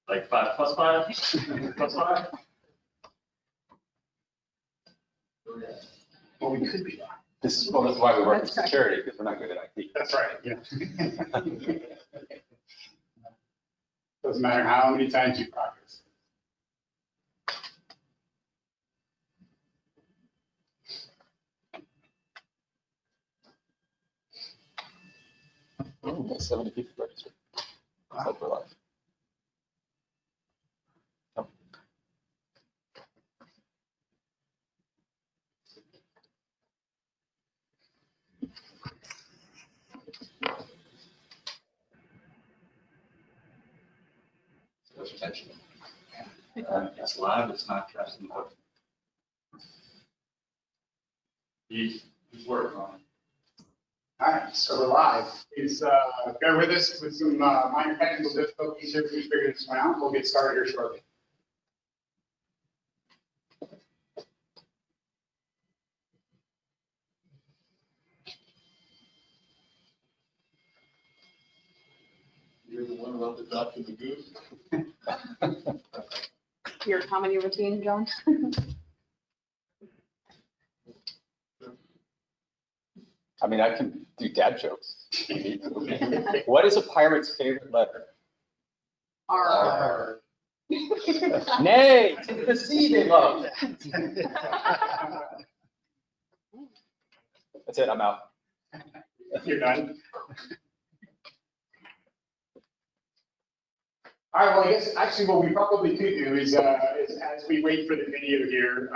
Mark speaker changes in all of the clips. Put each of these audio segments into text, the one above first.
Speaker 1: Like 5 plus 5? Plus 5?
Speaker 2: Well, we could be.
Speaker 3: This is why we work in security, because we're not good at IT.
Speaker 2: That's right, yeah. Doesn't matter how many times you practice.
Speaker 3: Oh, 70 people registered. That's like we're live. Oh.
Speaker 1: There's attention. It's live, it's not casting. He's working on it.
Speaker 2: All right, so we're live. Please bear with us with some minor technical difficulties here. Please figure this one out. We'll get started here shortly.
Speaker 4: You're the one about the duck and the goose?
Speaker 5: Your comedy routine, John?
Speaker 3: I mean, I can do dad jokes. What is a pirate's favorite letter?
Speaker 5: R.
Speaker 3: Nay, to the sea they love. That's it, I'm out.
Speaker 2: You're done. All right, well, I guess actually what we probably could do is as we wait for the video here,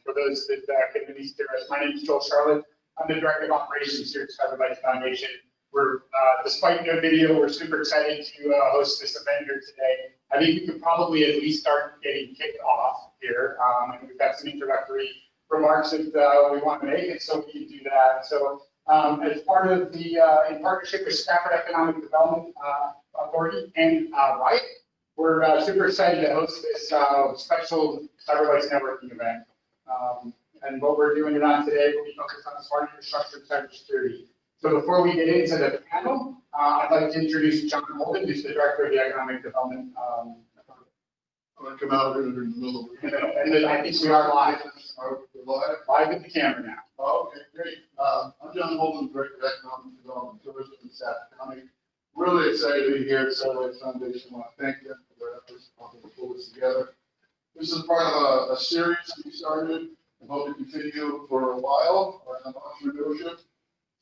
Speaker 2: for those that can at least hear us, my name is Joel Charlotte. I'm the Director of Operations here at Bytes Foundation. We're, despite no video, we're super excited to host this event here today. I think we could probably at least start getting kicked off here. And we've got some introductory remarks that we want to make, and so we can do that. So as part of the, in partnership with Stafford Economic Development Authority and Riot, we're super excited to host this special Cyberbytes networking event. And what we're doing on today will be focused on smart infrastructure and cybersecurity. So before we get into the panel, I'd like to introduce John Holden, who's the Director of the Economic Development.
Speaker 4: I'm gonna come out here in the middle of it.
Speaker 2: And then I think we are live.
Speaker 4: Are we live?
Speaker 2: Live with the camera now.
Speaker 4: Oh, okay, great. I'm John Holden, Director of Economic Development, Tourism in Stafford County. Really excited to be here at Cyberbytes Foundation. I want to thank them for their efforts to pull this together. This is part of a series we started and hope to continue for a while around entrepreneurship,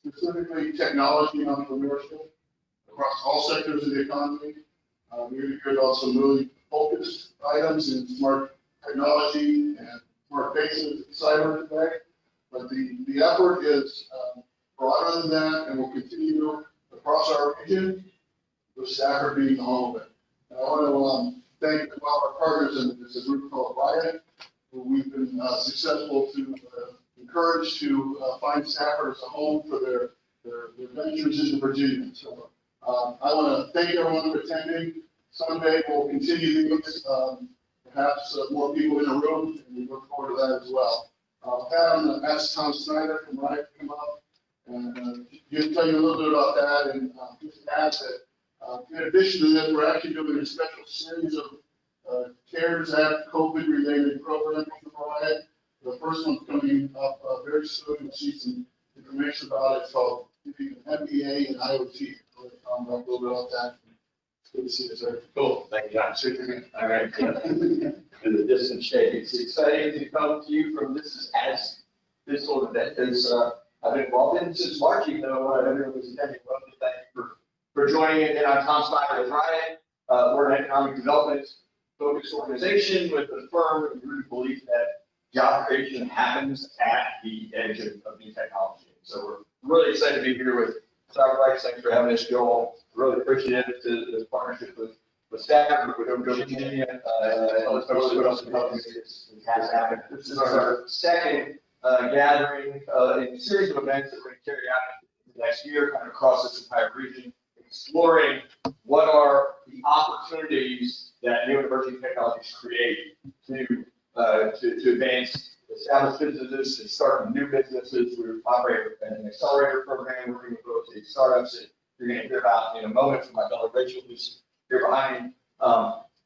Speaker 4: specifically technology and entrepreneurship across all sectors of the economy. We're going to hear about some really focused items in smart technology and smart faces in cyber today. But the effort is broader than that and will continue across our region, with Stafford being the home of it. And I want to thank our partners in this group called Riot, who we've been successful to encourage to find Stafford as a home for their ventures into Virginia. So I want to thank everyone for attending. Someday we'll continue these, perhaps more people in the room, and we look forward to that as well. I'm going to ask Tom Snyder from Riot to come up and just tell you a little bit about that, and just add that in addition to this, we're actually doing a special series of CARES Act COVID-related programs for Riot. The first one's coming up very soon. You'll see some information about it. It's called MBA and IoT. I'll talk a little bit about that. It's good to see you, sir.
Speaker 6: Cool, thank you, John.
Speaker 4: Shake your hand.
Speaker 6: All right, in the distant shade, it's exciting to come to you from this this sort of event as I've been involved in since March, even though everyone was attending. Well, thank you for joining in. And I'm Tom Snyder with Riot. We're an economic development focused organization with a firm root belief that job creation happens at the edge of new technology. So we're really excited to be here with Cyberbytes. Thanks for having us, Joel. Really appreciate it, this partnership with Stafford, with Virginia, and other folks who else can help make this happen. This is our second gathering in a series of events that we're going to carry out next year, kind of across this entire region, exploring what are the opportunities that new and emerging technologies create to advance established businesses and start new businesses. We operate an accelerator program working with real estate startups that you're going to hear about in a moment from my fellow Rachel, who's here behind me.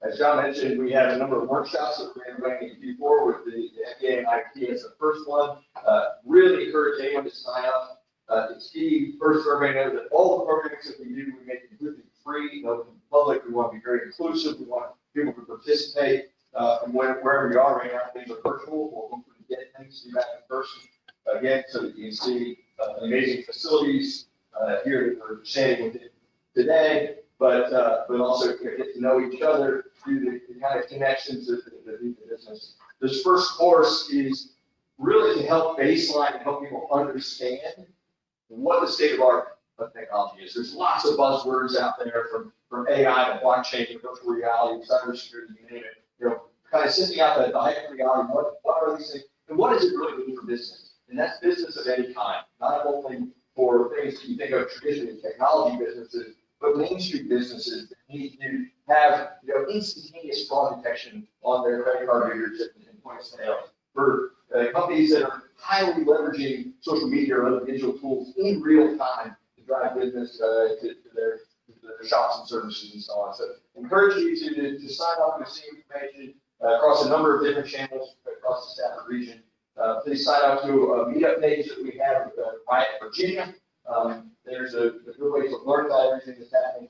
Speaker 6: As John mentioned, we have a number of workshops that we're running in Q4 with the FDA and IT as the first one. Really encourage anyone to sign up. It's key, first, for everybody to know that all the programs that we do, we make completely free, open to the public. We want to be very inclusive. We want people to participate. And wherever you are right now, things are virtual. We'll hopefully get things to you back in person again, so that you can see the amazing facilities here that we're standing with today, but also get to know each other through the kind of connections that lead to business. This first course is really to help baseline and help people understand what the state of art of technology is. There's lots of buzzwords out there from AI to blockchain to virtual reality, cybersecurity, you name it. You know, kind of sending out the hyper reality. What are these things, and what does it really mean for business? And that's business of any kind, not only for things that you think of traditionally as technology businesses, but Main Street businesses that need to have, you know, instantaneous fraud detection on their credit card readers and point of sale. For companies that are highly leveraging social media or other digital tools in real time to drive business to their shops and services and so on. So encourage you to sign up and see information across a number of different channels across the Stafford region. Please sign up to a meetup page that we have right at Virginia. There's a good way to learn about everything that's happening.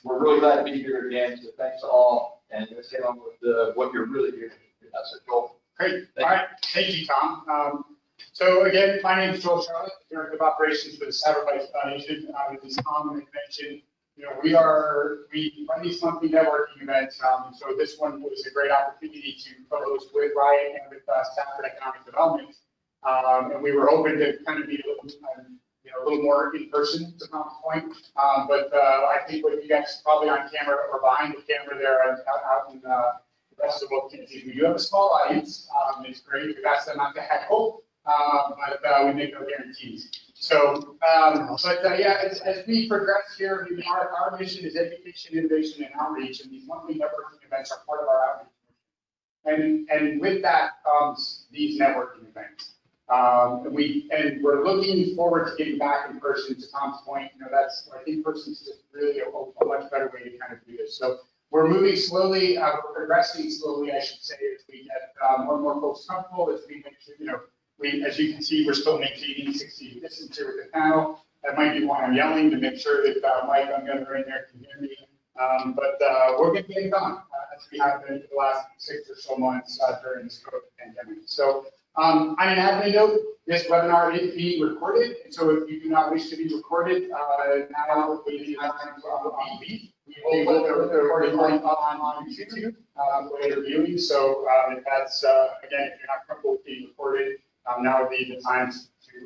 Speaker 6: We're really glad to be here again, so thanks to all, and let's get on with what you're really here to do. That's it, Joel.
Speaker 2: Great. All right. Thank you, Tom. So again, my name is Joel Charlotte, Director of Operations for the Cybersecurity Foundation. As Tom had mentioned, you know, we run these monthly networking events. So this one was a great opportunity to co-host with Ryan and with Stafford Economic Development. And we were hoping to kind of be a little more in person to Tom's point. But I think what you guys probably on camera or behind the camera there out in the rest of the world can see, we do have a small audience. It's great. We've asked them not to heckle, but we make no guarantees. So, yeah, as we progress here, I mean, our mission is education, innovation, and outreach, and these monthly networking events are part of our outreach. And with that comes these networking events. We're looking forward to getting back in person. To Tom's point, you know, I think person is just really a much better way to kind of do this. So we're moving slowly, we're progressing slowly, I should say, as we get more and more folks comfortable, as we make sure, you know, as you can see, we're still maintaining 6 feet distance here with the panel. That might be why I'm yelling to make sure that Mike on the other end there can hear me. But we're going to get it done as we have been for the last 6 or so months during this COVID pandemic. So on an admin note, this webinar is being recorded. And so if you do not wish to be recorded, now we have time to leave. We will be recording on YouTube later viewing. So if that's, again, if you're not comfortable with being recorded, now would be the time to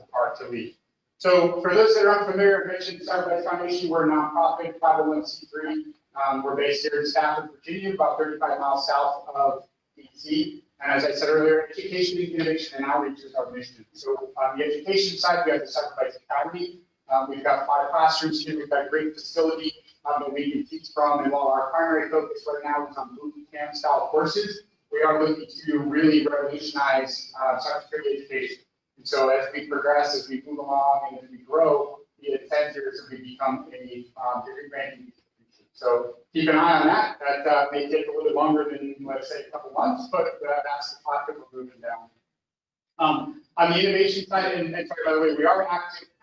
Speaker 2: depart to leave. So for those that are unfamiliar, I mentioned Cybersecurity Foundation, we're a nonprofit 501c3. We're based here in Stafford, Virginia, about 35 miles south of DC. And as I said earlier, education, innovation, and outreach is our mission. So on the education side, we have the Cybersecurity Academy. We've got 5 classrooms here. We've got a great facility that we can teach from. And while our primary focus right now is on boot camp style courses, we are looking to really revolutionize cybersecurity education. And so as we progress, as we move along, and as we grow, the intent here is that we become a degree granting institution. So keep an eye on that. That may take a little bit longer than, let's say, a couple months, but that's the clock that we're moving down. On the innovation side, and sorry, by the way, we are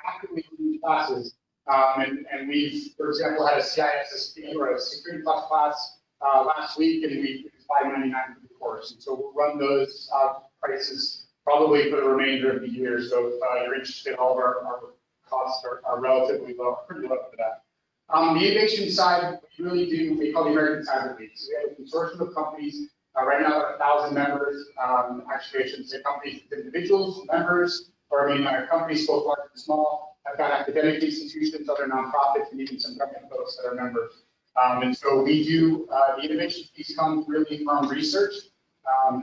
Speaker 2: actively doing classes. And we've, for example, had a CISSP or a security plus class last week, and it was $5.99 for the course. And so we'll run those prices probably for the remainder of the year. So if you're interested, all of our costs are relatively low, pretty low for that. On the innovation side, we really do, we call the American Cyber League. So we have a consortium of companies. Right now, there are 1,000 members. Actually, I shouldn't say companies, individuals, members, or I mean, companies both large and small. I've got academic institutions, other nonprofits, and even some government folks that are members. And so we do, the innovation piece comes really from research.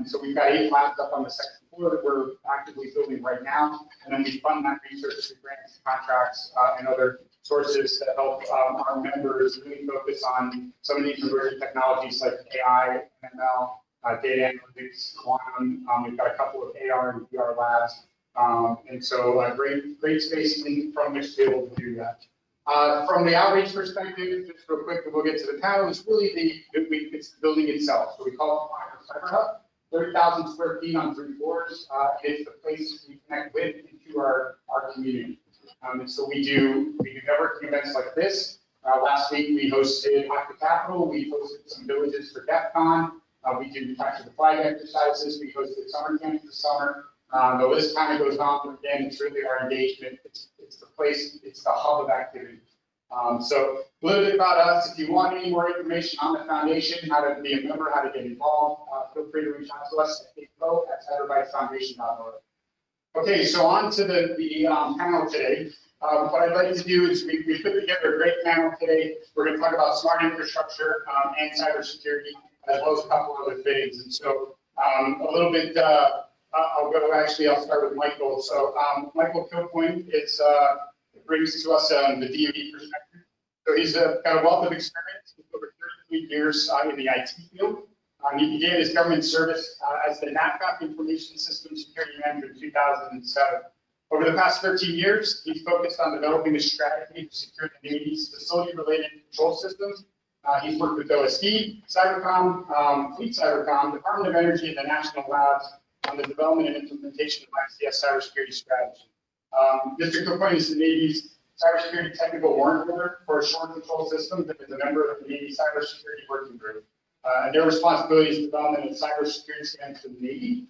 Speaker 2: So we've got 8 labs up on the second floor that we're actively building right now. And then we fund that research through grants, contracts, and other sources that help our members really focus on some of these emerging technologies like AI, ML, data analytics, quantum. We've got a couple of AR and VR labs. And so great space from which to be able to do that. From the outreach perspective, just real quick, we'll get to the panel, it's really it's the building itself. So we call it Cyber Hub, 30,000 square feet on 3 floors. It's the place we connect with into our community. And so we do networking events like this. Last week we hosted Hack the Capital, we hosted some villages for DEF CON. We do capture the flag exercises, we hosted summer camp this summer. The list kind of goes on, but again, it's really our engagement. It's the place, it's the hub of activity. So a little bit about us. If you want any more information on the foundation, how to be a member, how to get involved, feel free to reach out to us at info@cyberbytesfoundation.org. Okay, so on to the panel today. What I'd like to do is we put together a great panel today. We're going to talk about smart infrastructure and cybersecurity, as well as a couple other things. And so a little bit, I'll start with Michael. So Michael Kilpoint brings to us the DoD perspective. So he's got a wealth of experience with over 33 years in the IT field. He began his government service as the NAPCOP Information System Security Manager in 2007. Over the past 13 years, he's focused on developing a strategy to secure the Navy's facility-related control systems. He's worked with OSD, Cybercom, Fleet Cybercom, Department of Energy, and the National Labs on the development and implementation of ICS cybersecurity strategy. Mr. Kilpoint is the Navy's cybersecurity technical warrant holder for shore control systems and is a member of the Navy Cybersecurity Working Group. And their responsibility is development of cybersecurity standards for the Navy.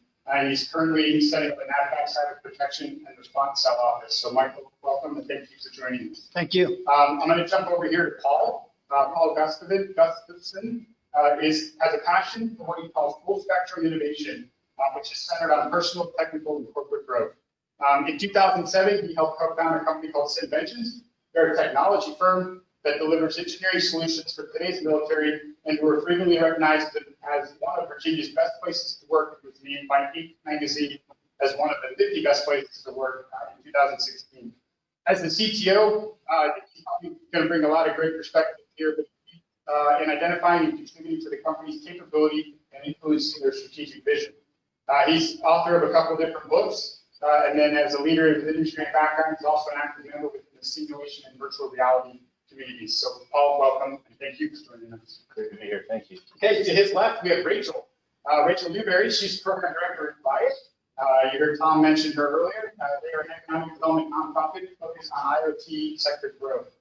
Speaker 2: He's currently setting up a NAVFAC Cyber Protection and Response Cell office. So Michael, welcome and thank you for joining us.
Speaker 7: Thank you.
Speaker 2: I'm going to jump over here to Paul. Paul Gustafson has a passion for what he calls full spectrum innovation, which is centered on personal, technical, and corporate growth. In 2007, he helped co-found a company called Synventions. They're a technology firm that delivers engineering solutions for today's military and who are frequently recognized as one of Virginia's best places to work. It was named by Inc. magazine as one of the 50 best places to work in 2016. As the CTO, he's going to bring a lot of great perspective here, but in identifying and contributing to the company's capability and influencing their strategic vision. He's author of a couple of different books, and then as a leader of his industry background, he's also an active member within the simulation and virtual reality communities. So Paul, welcome, and thank you for joining us.
Speaker 3: Great to be here. Thank you.
Speaker 2: Okay, to his left, we have Rachel. Rachel Newberry, she's program director at Bytes. You heard Tom mention her earlier. They are an economic development nonprofit focused on IoT sector growth.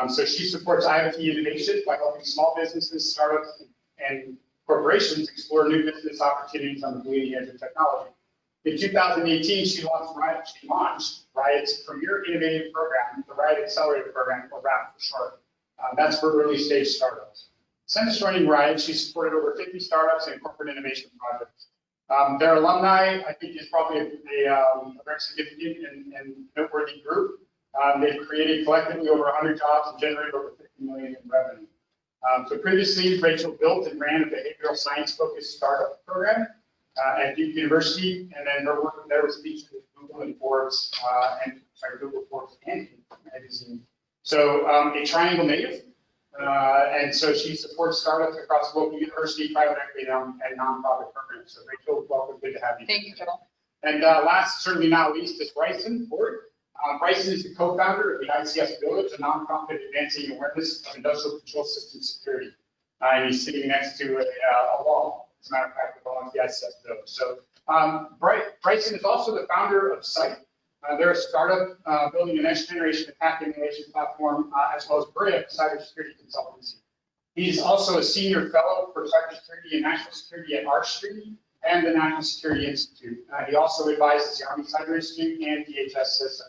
Speaker 2: So she supports IoT innovation by helping small businesses, startups, and corporations explore new business opportunities on the bleeding edge of technology. In 2018, she launched Riot's premier innovative program, the Riot Accelerator Program, or RAP for short. That's for early stage startups. Since joining Riot, she's supported over 50 startups and corporate innovation projects. Their alumni, I think, is probably a very significant and noteworthy group. They've created collectively over 100 jobs and generated over 50 million in revenue. So previously, Rachel built and ran a behavioral science-focused startup program at Duke University, and then her work there was featured with Google and Forbes, Google, Forbes, and magazine. So a triangle native, and so she supports startups across local university, private equity, and nonprofit programs. So Rachel, welcome, good to have you.
Speaker 5: Thank you, Joel.
Speaker 2: And last, certainly not least, is Bryson Ford. Bryson is the co-founder of the ICS Village, a nonprofit advancing awareness of industrial control system security. And he's sitting next to a wall. As a matter of fact, the wall of the ICS Village. So Bryson is also the founder of Cyte. They're a startup building a next generation attack emulation platform, as well as Bria, cybersecurity consultancy. He's also a senior fellow for cybersecurity and national security at Archstream and the National Security Institute. He also advises the Army Cyber Institute and DHS system.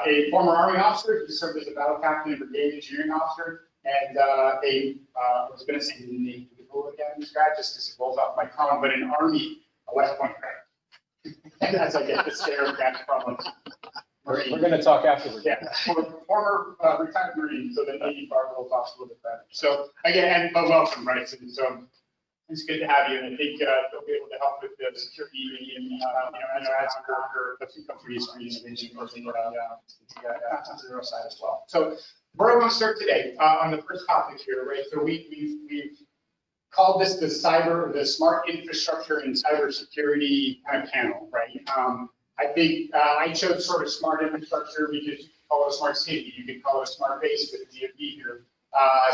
Speaker 2: A former Army officer, he served as a battle captain and brigade engineering officer, and I was going to say Naval Academy grad just because it rolls off my tongue, but an Army West Point grad. And as I get the stare back from
Speaker 3: We're going to talk afterwards.
Speaker 2: Yeah, former retired Marine, so the Navy part rolls off a little bit better. So again, but welcome, Bryson. So it's good to have you, and I think they'll be able to help with the security and as a worker, the two companies for innovation on the zero side as well. So where I want to start today on the first topic here, right? So we've called this the smart infrastructure and cybersecurity kind of panel, right? I think I chose sort of smart infrastructure because call it a smart city, you could call it a smart base with DoD here.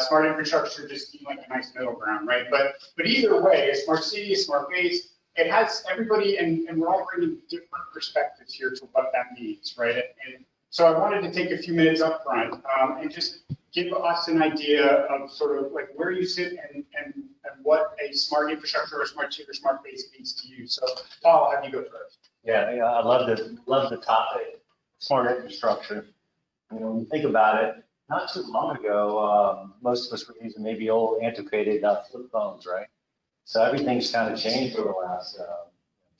Speaker 2: Smart infrastructure just seemed like a nice middle ground, right? But either way, a smart city, a smart base, it has everybody, and we're all bringing different perspectives here to what that means, right? And so I wanted to take a few minutes up front and just give us an idea of sort of like where you sit and what a smart infrastructure or smart city or smart base means to you. So Paul, I'll have you go first.
Speaker 7: Yeah, I love the topic, smart infrastructure. You know, when you think about it, not too long ago, most of us were using maybe old antiquated flip phones, right? So everything's kind of changed over the last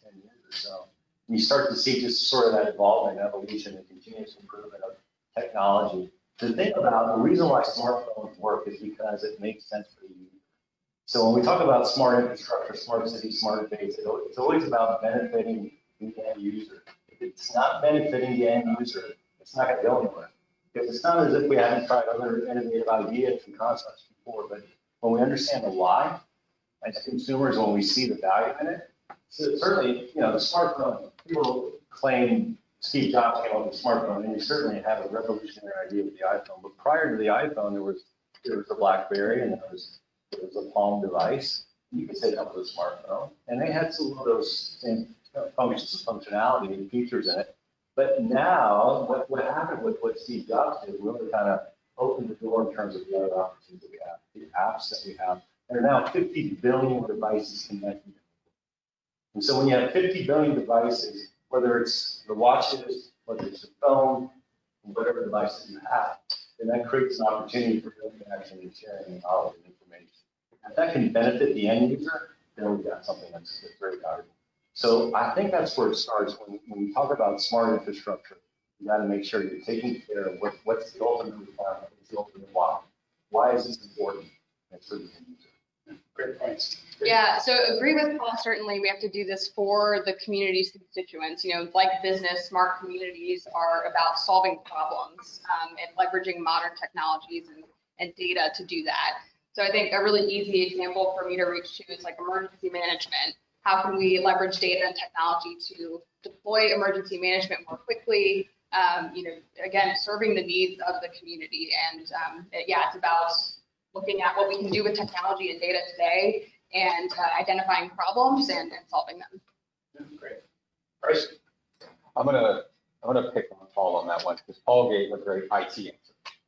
Speaker 7: 10 years or so. And you start to see just sort of that evolvement, evolution, and continuous improvement of technology. The thing about the reason why smartphones work is because it makes sense for the user. So when we talk about smart infrastructure, smart city, smart base, it's always about benefiting the end user. If it's not benefiting the end user, it's not going to go anywhere. Because it's not as if we haven't tried other innovative ideas and concepts before, but when we understand the why, as consumers, when we see the value in it, so certainly, you know, the smartphone, people claim Steve Jobs came up with the smartphone, and you certainly have a revolutionary idea with the iPhone. But prior to the iPhone, there was a BlackBerry, and there was a Palm device. You could say that was a smartphone, and they had some of those same functions, functionality, and features in it. But now, what happened with what Steve Jobs did really kind of opened the door in terms of the other opportunities that we have, the apps that we have. There are now 50 billion devices connected. And so when you have 50 billion devices, whether it's the watches, whether it's the phone, whatever device that you have, then that creates an opportunity for interaction and sharing knowledge and information. If that can benefit the end user, then we've got something that's very valuable. So I think that's where it starts. When we talk about smart infrastructure, you got to make sure you're taking care of what's the ultimate requirement, what's the ultimate why. Why is this important? It's for the end user.
Speaker 2: Great points.
Speaker 5: Yeah, so agree with Paul, certainly we have to do this for the community's constituents. You know, like business, smart communities are about solving problems and leveraging modern technologies and data to do that. So I think a really easy example for me to reach to is like emergency management. How can we leverage data and technology to deploy emergency management more quickly? You know, again, serving the needs of the community. And yeah, it's about looking at what we can do with technology and data today and identifying problems and solving them.
Speaker 2: Great. Bryson?
Speaker 3: I'm gonna pick on Paul on that one because Paul gave a great IT answer.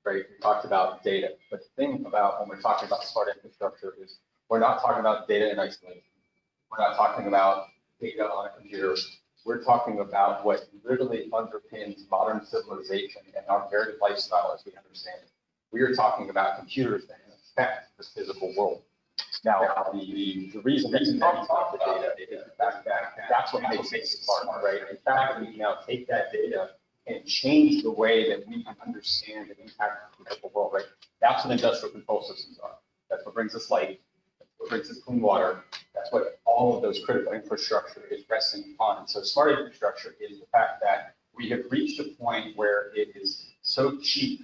Speaker 3: Right? We talked about data, but the thing about when we're talking about smart infrastructure is we're not talking about data in isolation. We're not talking about data on a computer. We're talking about what literally underpins modern civilization and our very lifestyle as we understand it. We are talking about computers that affect the physical world. Now, the reason that we talk about the data is the fact that that's what makes it smart, right? In fact, we can now take that data and change the way that we can understand and impact the physical world, right? That's what industrial control systems are. That's what brings us light. That's what brings us clean water. That's what all of those critical infrastructure is resting upon. And so smart infrastructure is the fact that we have reached a point where it is so cheap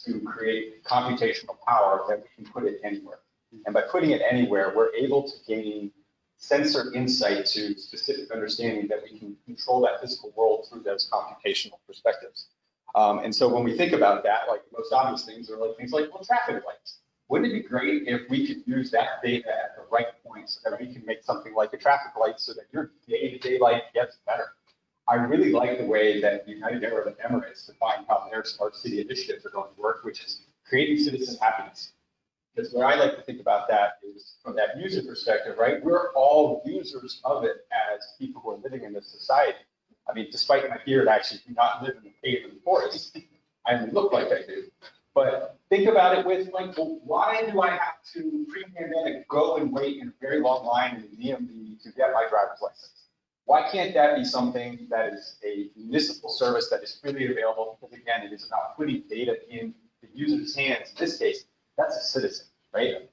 Speaker 3: to create computational power that we can put it anywhere. And by putting it anywhere, we're able to gain sensor insight to specific understanding that we can control that physical world through those computational perspectives. And so when we think about that, like the most obvious things are like things like, well, traffic lights. Wouldn't it be great if we could use that data at the right point so that we can make something like a traffic light so that your day-to-day life gets better? I really like the way that United Arab Emirates define how their smart city initiatives are going to work, which is creating citizen happiness. Because what I like to think about that is from that user perspective, right? We're all users of it as people who are living in this society. I mean, despite my beard, I actually do not live in the cave in the forest. I only look like I do. But think about it with like, well, why do I have to pre-pandemic go and wait in a very long line in the DMV to get my driver's license? Why can't that be something that is a municipal service that is freely available? Because again, it is about putting data in the user's hands. In this case, that's a citizen, right?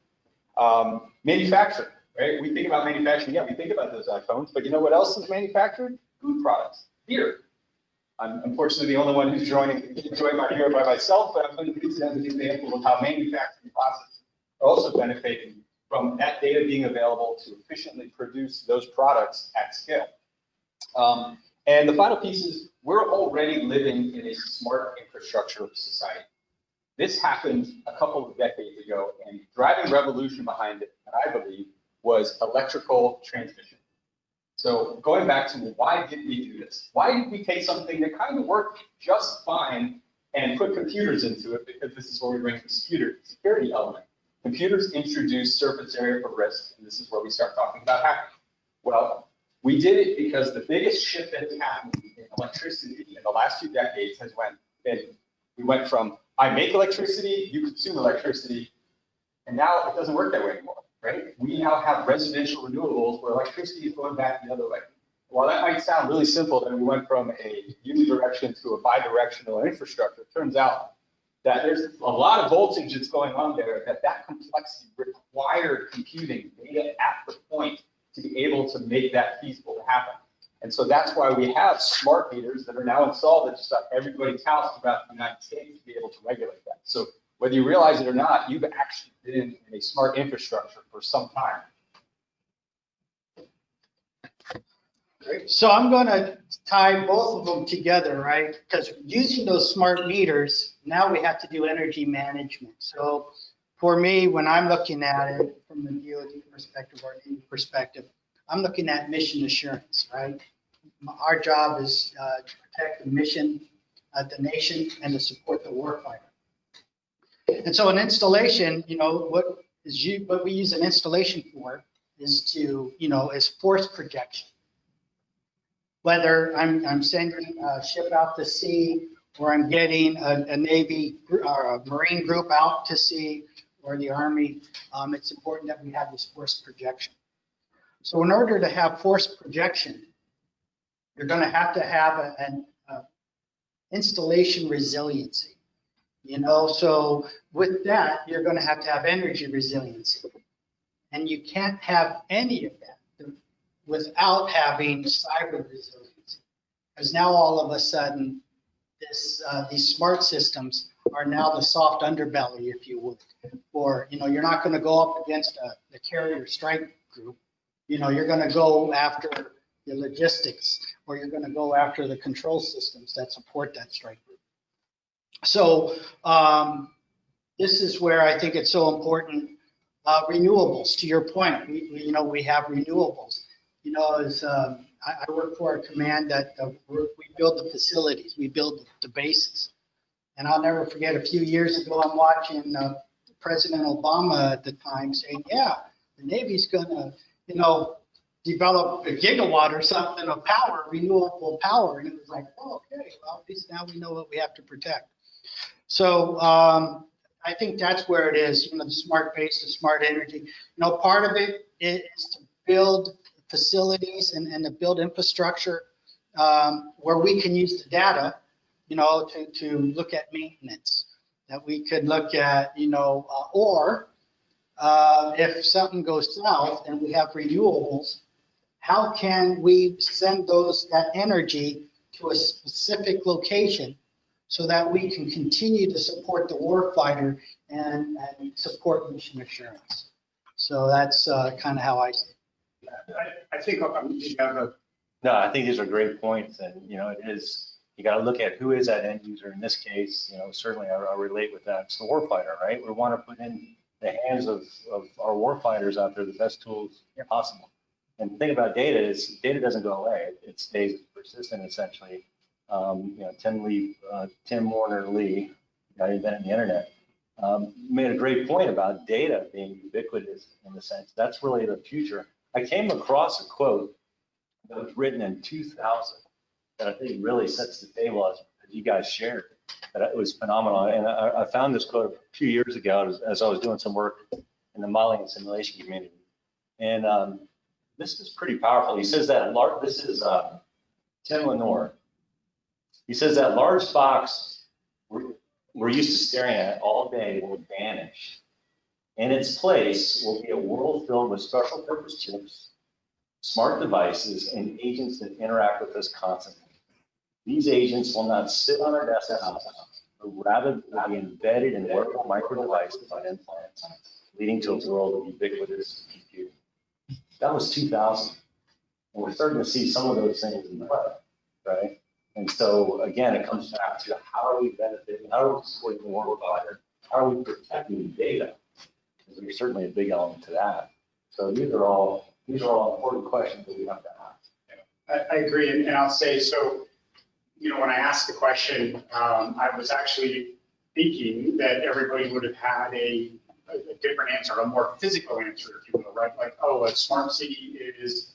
Speaker 3: Manufacturing, right? We think about manufacturing. Yeah, we think about those iPhones, but you know what else is manufactured? Food products, beer. I'm unfortunately the only one who's enjoying my beer by myself, but I'm going to use that as an example of how manufacturing processes are also benefiting from that data being available to efficiently produce those products at scale. And the final piece is we're already living in a smart infrastructure society. This happened a couple of decades ago, and the driving revolution behind it, I believe, was electrical transmission. So going back to why did we do this? Why did we take something that kind of worked just fine and put computers into it? Because this is where we bring the security element. Computers introduce surface area for risk, and this is where we start talking about hacking. Well, we did it because the biggest shift that has happened in electricity in the last 2 decades has we went from I make electricity, you consume electricity, and now it doesn't work that way anymore, right? We now have residential renewables where electricity is going back the other way. While that might sound really simple, that we went from a unidirectional to a bidirectional infrastructure, it turns out that there's a lot of voltage that's going on there, that complexity required computing data at the point to be able to make that feasible to happen. And so that's why we have smart meters that are now installed at just about everybody's house throughout the United States to be able to regulate that. So whether you realize it or not, you've actually been in a smart infrastructure for some time.
Speaker 8: So I'm going to tie both of them together, right? Because using those smart meters, now we have to do energy management. So for me, when I'm looking at it from the DoD perspective or Navy perspective, I'm looking at mission assurance, right? Our job is to protect the mission, the nation, and to support the warfighter. And so an installation, what we use an installation for is is force projection. Whether I'm sending a ship out to sea, or I'm getting a Navy or a Marine group out to sea, or the Army, it's important that we have this force projection. So in order to have force projection, you're going to have an installation resiliency. So with that, you're going to have energy resiliency. And you can't have any of that without having cyber resiliency. Because now all of a sudden, these smart systems are now the soft underbelly, if you would. Or, you're not going to go up against the carrier strike group. You're going to go after the logistics, or you're going to go after the control systems that support that strike group. So this is where I think it's so important. Renewables, to your point, we have renewables. I work for a command that we build the facilities, we build the bases. And I'll never forget, a few years ago, I'm watching President Obama at the time saying, yeah, the Navy's going to, develop a gigawatt or something of power, renewable power. And it was like, oh, okay, well, at least now we know what we have to protect. So I think that's where it is, the smart base, the smart energy. Part of it is to build facilities and to build infrastructure where we can use the data, to look at maintenance, that we could look at, or if something goes south and we have renewables, how can we send that energy to a specific location so that we can continue to support the warfighter and support mission assurance? So that's kind of how I see it.
Speaker 2: I think you have a.
Speaker 7: No, I think these are great points, and it is, you got to look at who is that end user in this case. Certainly I relate with that. It's the warfighter, right? We want to put in the hands of our warfighters out there the best tools possible. And the thing about data is data doesn't go away. It stays persistent essentially. Tim Warner-Lee, guy who invented the internet, made a great point about data being ubiquitous in the sense that's really the future. I came across a quote that was written in 2000 that I think really sets the table as you guys shared. That it was phenomenal. And I found this quote a few years ago as I was doing some work in the modeling and simulation community. And this is pretty powerful. He says that, this is Tim Lenore. He says that large box we're used to staring at all day will vanish. In its place will be a world filled with special purpose chips, smart devices, and agents that interact with us constantly. These agents will not sit on our desktops, but rather will be embedded in wearable micro devices and implants, leading to a world of ubiquitous computing. That was 2000. And we're starting to see some of those things in the web. right? And so again, it comes back to how are we benefiting, how are we supporting the war fighter, how are we protecting data? Because there's certainly a big element to that. So these are all important questions that we have to ask.
Speaker 2: I agree, and I'll say, so, when I asked the question, I was actually thinking that everybody would have had a different answer, a more physical answer, if you will, right? Like, oh, a smart city is,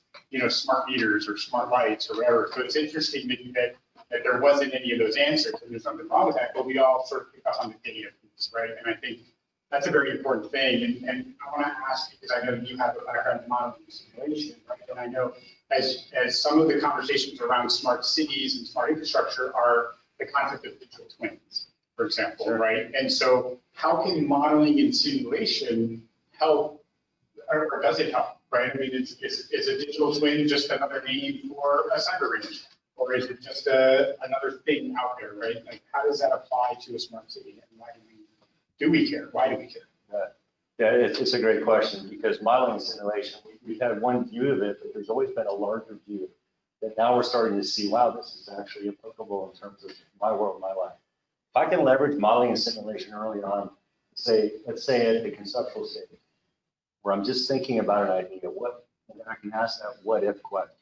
Speaker 2: smart meters or smart lights or whatever. So it's interesting maybe that there wasn't any of those answers, and there's nothing wrong with that, but we all sort of pick up on the data piece, right? And I think that's a very important thing. And I want to ask, because I know you have a background in modeling and simulation, right? And I know as some of the conversations around smart cities and smart infrastructure are the concept of digital twins, for example,
Speaker 7: Sure.
Speaker 2: right? And so how can modeling and simulation help, or does it help, right? I mean, is a digital twin just another name for a cyber range? Or is it just another thing out there, right? Like, how does that apply to a smart city? And why do we care? Why do we care?
Speaker 7: Yeah, it's a great question, because modeling and simulation, we've had one view of it, but there's always been a larger view that now we're starting to see, wow, this is actually applicable in terms of my world, my life. If I can leverage modeling and simulation early on, let's say at the conceptual stage, where I'm just thinking about an idea, and I can ask that what if question.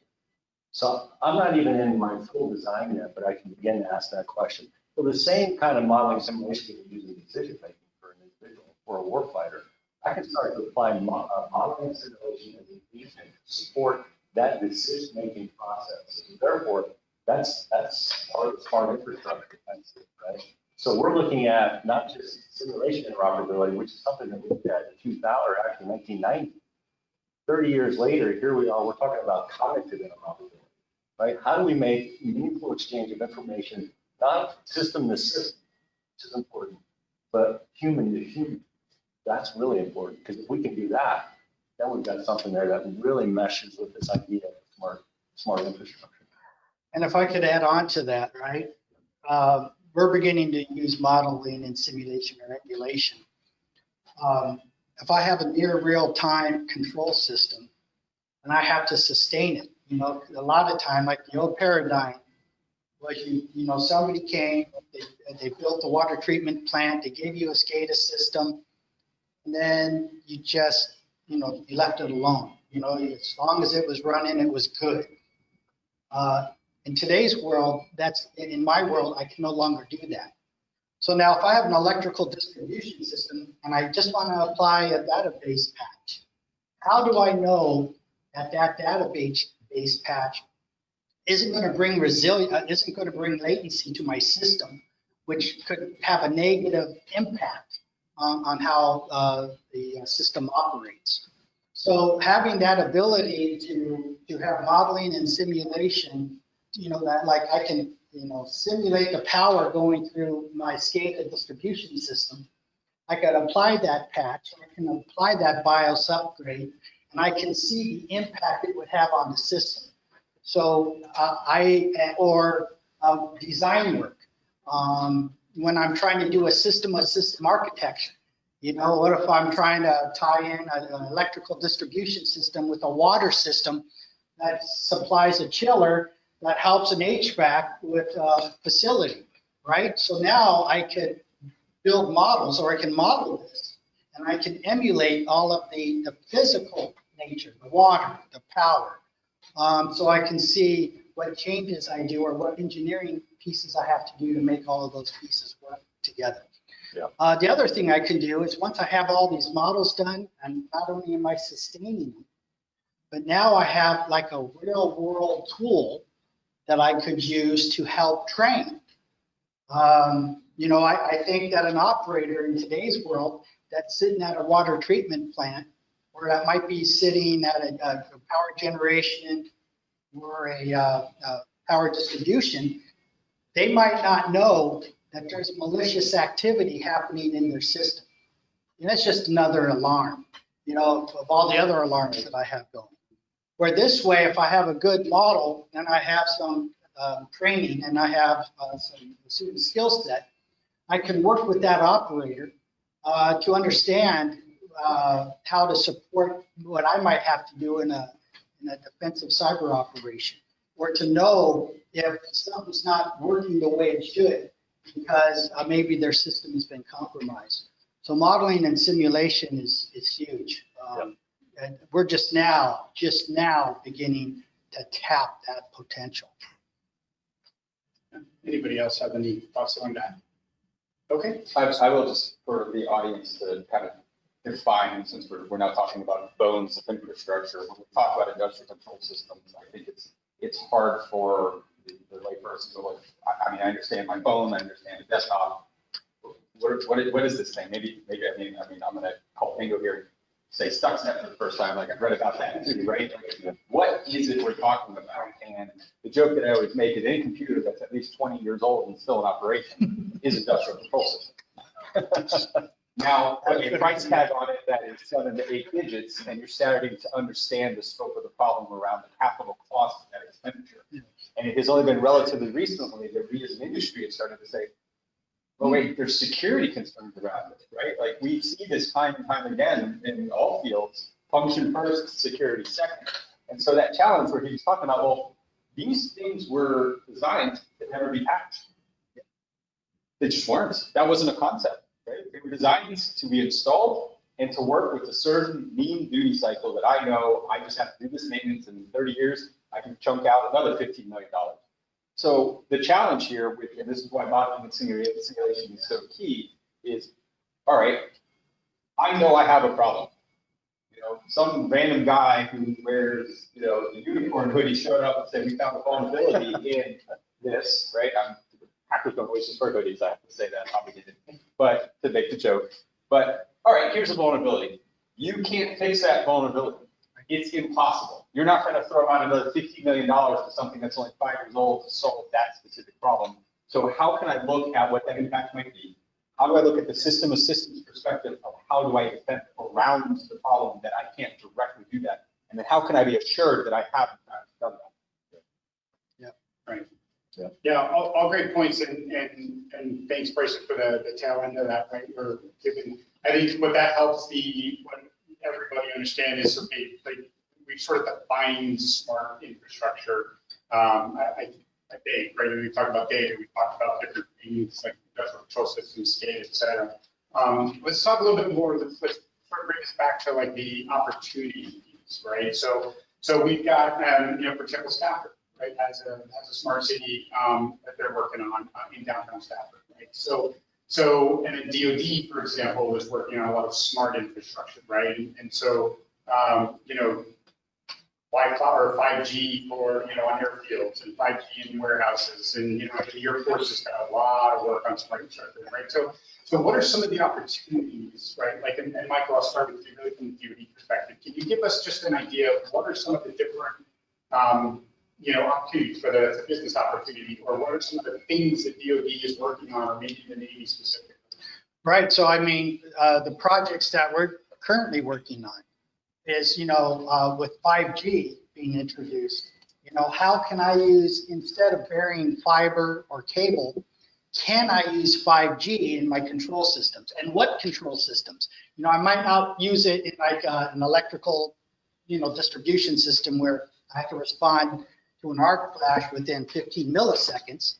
Speaker 7: So I'm not even in my full design yet, but I can begin to ask that question. So the same kind of modeling simulation we use in decision making for an individual or a warfighter, I can start to apply modeling and simulation as an agent to support that decision making process. And therefore, that's part of the smart infrastructure, right? So we're looking at not just simulation interoperability, which is something that we did in 2000 or actually 1990. 30 years later, here we are, we're talking about cognitive interoperability, right? How do we make meaningful exchange of information, not system to system, which is important, but human to human? That's really important, because if we can do that, then we've got something there that really meshes with this idea of smart infrastructure.
Speaker 8: And if I could add on to that, right? We're beginning to use modeling and simulation or emulation. If I have a near real-time control system and I have to sustain it, a lot of time, like the old paradigm was, somebody came, they built the water treatment plant, they gave you a SCADA system, and then you just, you left it alone. As long as it was running, it was good. In today's world, in my world, I can no longer do that. So now if I have an electrical distribution system and I just want to apply a database patch, how do I know that database patch isn't going to bring isn't going to bring latency to my system, which could have a negative impact on how the system operates? So having that ability to have modeling and simulation, that like I can simulate the power going through my SCADA distribution system. I can apply that patch, I can apply that BIOS upgrade, and I can see the impact it would have on the system. So design work. When I'm trying to do a system architecture, what if I'm trying to tie in an electrical distribution system with a water system that supplies a chiller that helps an HVAC with a facility, right? So now I could build models, or I can model this, and I can emulate all of the physical nature, the water, the power. So I can see what changes I do or what engineering pieces I have to do to make all of those pieces work together.
Speaker 7: Yeah.
Speaker 8: The other thing I can do is once I have all these models done, and not only am I sustaining them, but now I have like a real world tool that I could use to help train. I think that an operator in today's world that's sitting at a water treatment plant, or that might be sitting at a power generation or a power distribution, they might not know that there's malicious activity happening in their system. And that's just another alarm, of all the other alarms that I have going. Where this way, if I have a good model and I have some training and I have some skill set, I can work with that operator to understand how to support what I might have to do in a defensive cyber operation. or to know if something's not working the way it should because maybe their system has been compromised. So modeling and simulation is huge. And we're just now beginning to tap that potential.
Speaker 2: Anybody else have any thoughts on that? Okay.
Speaker 3: I will just, for the audience to kind of define, since we're not talking about bones of infrastructure, when we talk about industrial control systems, I think it's hard for the layperson to like, I mean, I understand my phone, I understand the desktop. What is this thing? Maybe, I mean, I'm gonna call Bingo here and say Stuxnet for the first time, like I've read about that too, right? Like, what is it we're talking about? And the joke that I always make is any computer that's at least 20 years old and still in operation is industrial control system. Now, put a price tag on it that is 7 to 8 digits, and you're starting to understand the scope of the problem around the capital cost of that expenditure. And it has only been relatively recently that we as an industry have started to say, oh wait, there's security concerns around this, right? Like we see this time and time again in all fields, function first, security second. And so that challenge where he was talking about, well, these things were designed to never be patched. They just weren't. That wasn't a concept, right? They were designed to be installed and to work with a certain mean duty cycle that I know I just have to do this maintenance, and in 30 years, I can chunk out another $15 million. So the challenge here, and this is why modeling and simulation is so key, is, all right, I know I have a problem. You know, some random guy who wears, you know, the unicorn hoodie showed up and said, we found a vulnerability in this, right? Hackers don't always just wear hoodies, I have to say that, probably didn't, but to make the joke. But, all right, here's a vulnerability. You can't fix that vulnerability. It's impossible. You're not going to throw out another $50 million to something that's only 5 years old to solve that specific problem. So how can I look at what that impact might be? How do I look at the system of systems perspective of how do I defend around the problem that I can't directly do that? And then how can I be assured that I have in fact done that?
Speaker 2: Yeah, right. Yeah, all great points, and thanks, Bryson, for the tail end of that, right? I think what that helps what everybody understand is we've sort of defined smart infrastructure. I think, right? When we talk about data, we talk about different things like industrial control systems, SCADA, et cetera. Let's talk a little bit more. Let's sort of bring this back to like the opportunities, right? So we've got, for example, Stafford, right? Has a smart city that they're working on in downtown Stafford, right? And then DoD, for example, is working on a lot of smart infrastructure, right? And so, Wi-Fi or 5G for, on airfields, and 5G in warehouses, and, the Air Force has got a lot of work on smart infrastructure, right? So what are some of the opportunities, right? Like, and Michael, I'll start with you really from the DoD perspective. Can you give us just an idea of what are some of the different, opportunities for the business opportunity, or what are some of the things that DoD is working on, or maybe the Navy specifically?
Speaker 8: Right. So, I mean, the projects that we're currently working on is, with 5G being introduced, how can I use, instead of burying fiber or cable, can I use 5G in my control systems? And what control systems? I might not use it in like an electrical, distribution system where I have to respond to an arc flash within 15 milliseconds,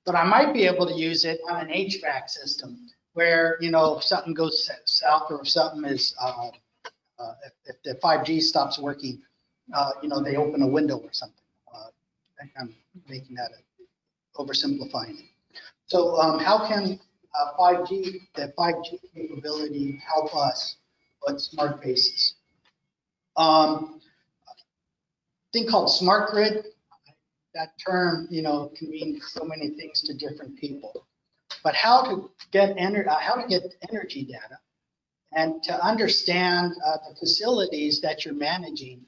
Speaker 8: but I might be able to use it on an HVAC system where, if something goes south or if something is, if the 5G stops working, they open a window or something. I'm making that oversimplifying it. So how can the 5G capability help us with smart bases? Thing called smart grid. That term, can mean so many things to different people. But how to get energy data, and to understand the facilities that you're managing,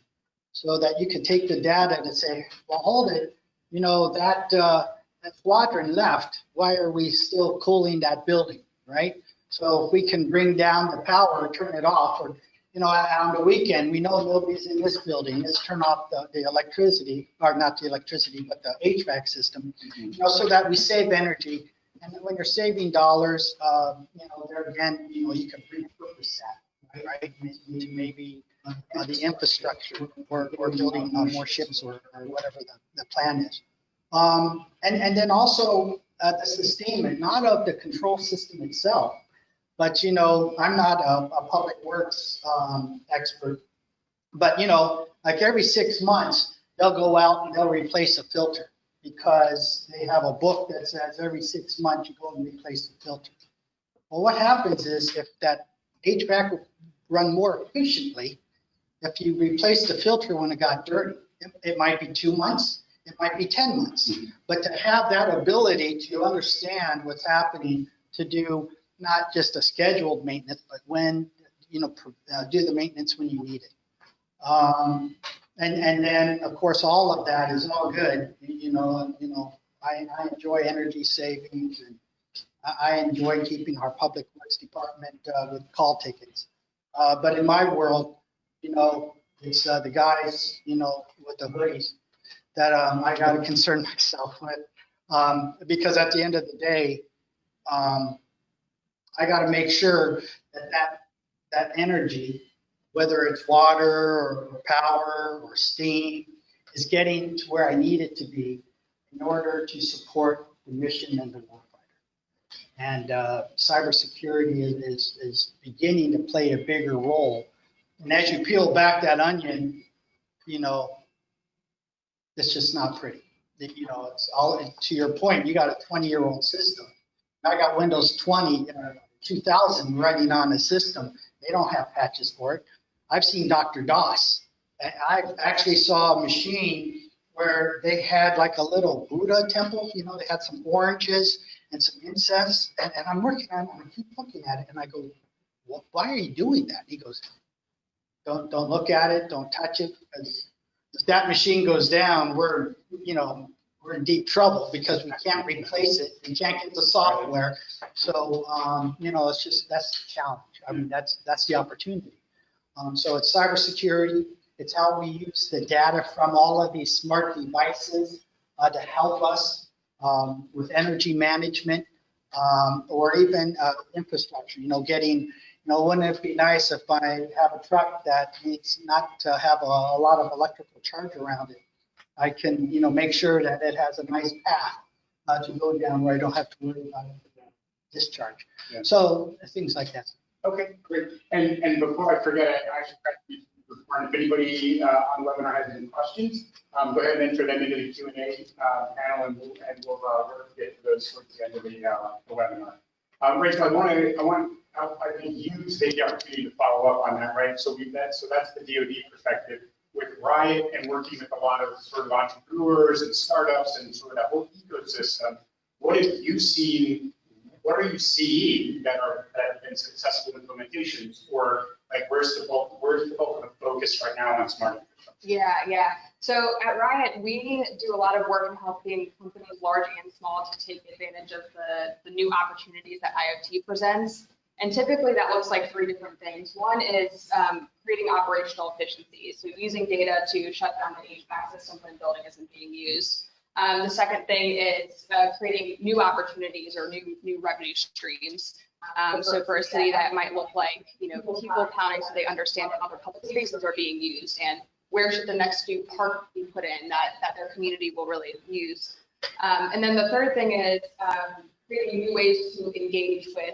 Speaker 8: so that you can take the data to say, well, hold it, that squadron left. Why are we still cooling that building, right? So if we can bring down the power, turn it off, or on the weekend, we know nobody's in this building. Let's turn off the electricity, or not the electricity, but the HVAC system, so that we save energy. And then when you're saving dollars, there again, you can repurpose that, right? Maybe the infrastructure or building more ships or whatever the plan is. And then also the sustainment, not of the control system itself, but, you know, I'm not a public works expert, but, you know, like every 6 months, they'll go out and they'll replace a filter because they have a book that says every 6 months you go and replace the filter. Well, what happens is if that HVAC will run more efficiently, if you replace the filter when it got dirty, it might be 2 months, it might be 10 months. But to have that ability to understand what's happening, to do not just a scheduled maintenance, but when, you know, do the maintenance when you need it. And then, of course, all of that is all good. You know, I enjoy energy savings, and I enjoy keeping our public works department with call tickets. But in my world, you know, it's the guys, you know, with the hoodies that I got to concern myself with, because at the end of the day, I got to make sure that energy, whether it's water or power or steam, is getting to where I need it to be in order to support the mission and the warfighter. And cybersecurity is beginning to play a bigger role. And as you peel back that onion, you know, it's just not pretty. You know, it's all, to your point, you got a 20-year-old system. I got Windows 2000 running on the system. They don't have patches for it. I've seen Dr. DOS. I actually saw a machine where they had like a little Buddha temple. You know, they had some oranges and some incense. And I'm working on it, and I keep looking at it, and I go, well, why are you doing that? He goes, don't look at it, don't touch it, because if that machine goes down, we're in deep trouble because we can't replace it. We can't get the software. So, you know, it's just, that's the challenge. I mean, that's the opportunity. So it's cybersecurity. It's how we use the data from all of these smart devices to help us with energy management or even infrastructure, you know, getting, you know, wouldn't it be nice if I have a truck that needs not to have a lot of electrical charge around it? I can, you know, make sure that it has a nice path to go down where I don't have to worry about discharge.
Speaker 2: Yeah.
Speaker 8: So things like that.
Speaker 2: Okay, great. And before I forget, I should if anybody on the webinar has any questions, go ahead and enter them into the Q&A panel, and we'll work to get to those towards the end of the webinar. Rachel, I think you take the opportunity to follow up on that, right? So that's the DoD perspective. With Riot and working with a lot of sort of entrepreneurs and startups and sort of that whole ecosystem, what have you seen? What are you seeing that have been successful implementations, or like where's the bulk of the focus right now on smart infrastructure?
Speaker 5: Yeah. So at Riot, we do a lot of work in helping companies large and small to take advantage of the new opportunities that IoT presents. And typically that looks like 3 different things. One is creating operational efficiencies. So using data to shut down the HVAC system when a building isn't being used. The second thing is creating new opportunities or new revenue streams. So for a city, that might look like, you know, people counting so they understand how their public spaces are being used and where should the next new park be put in that their community will really use. And then the third thing is creating new ways to engage with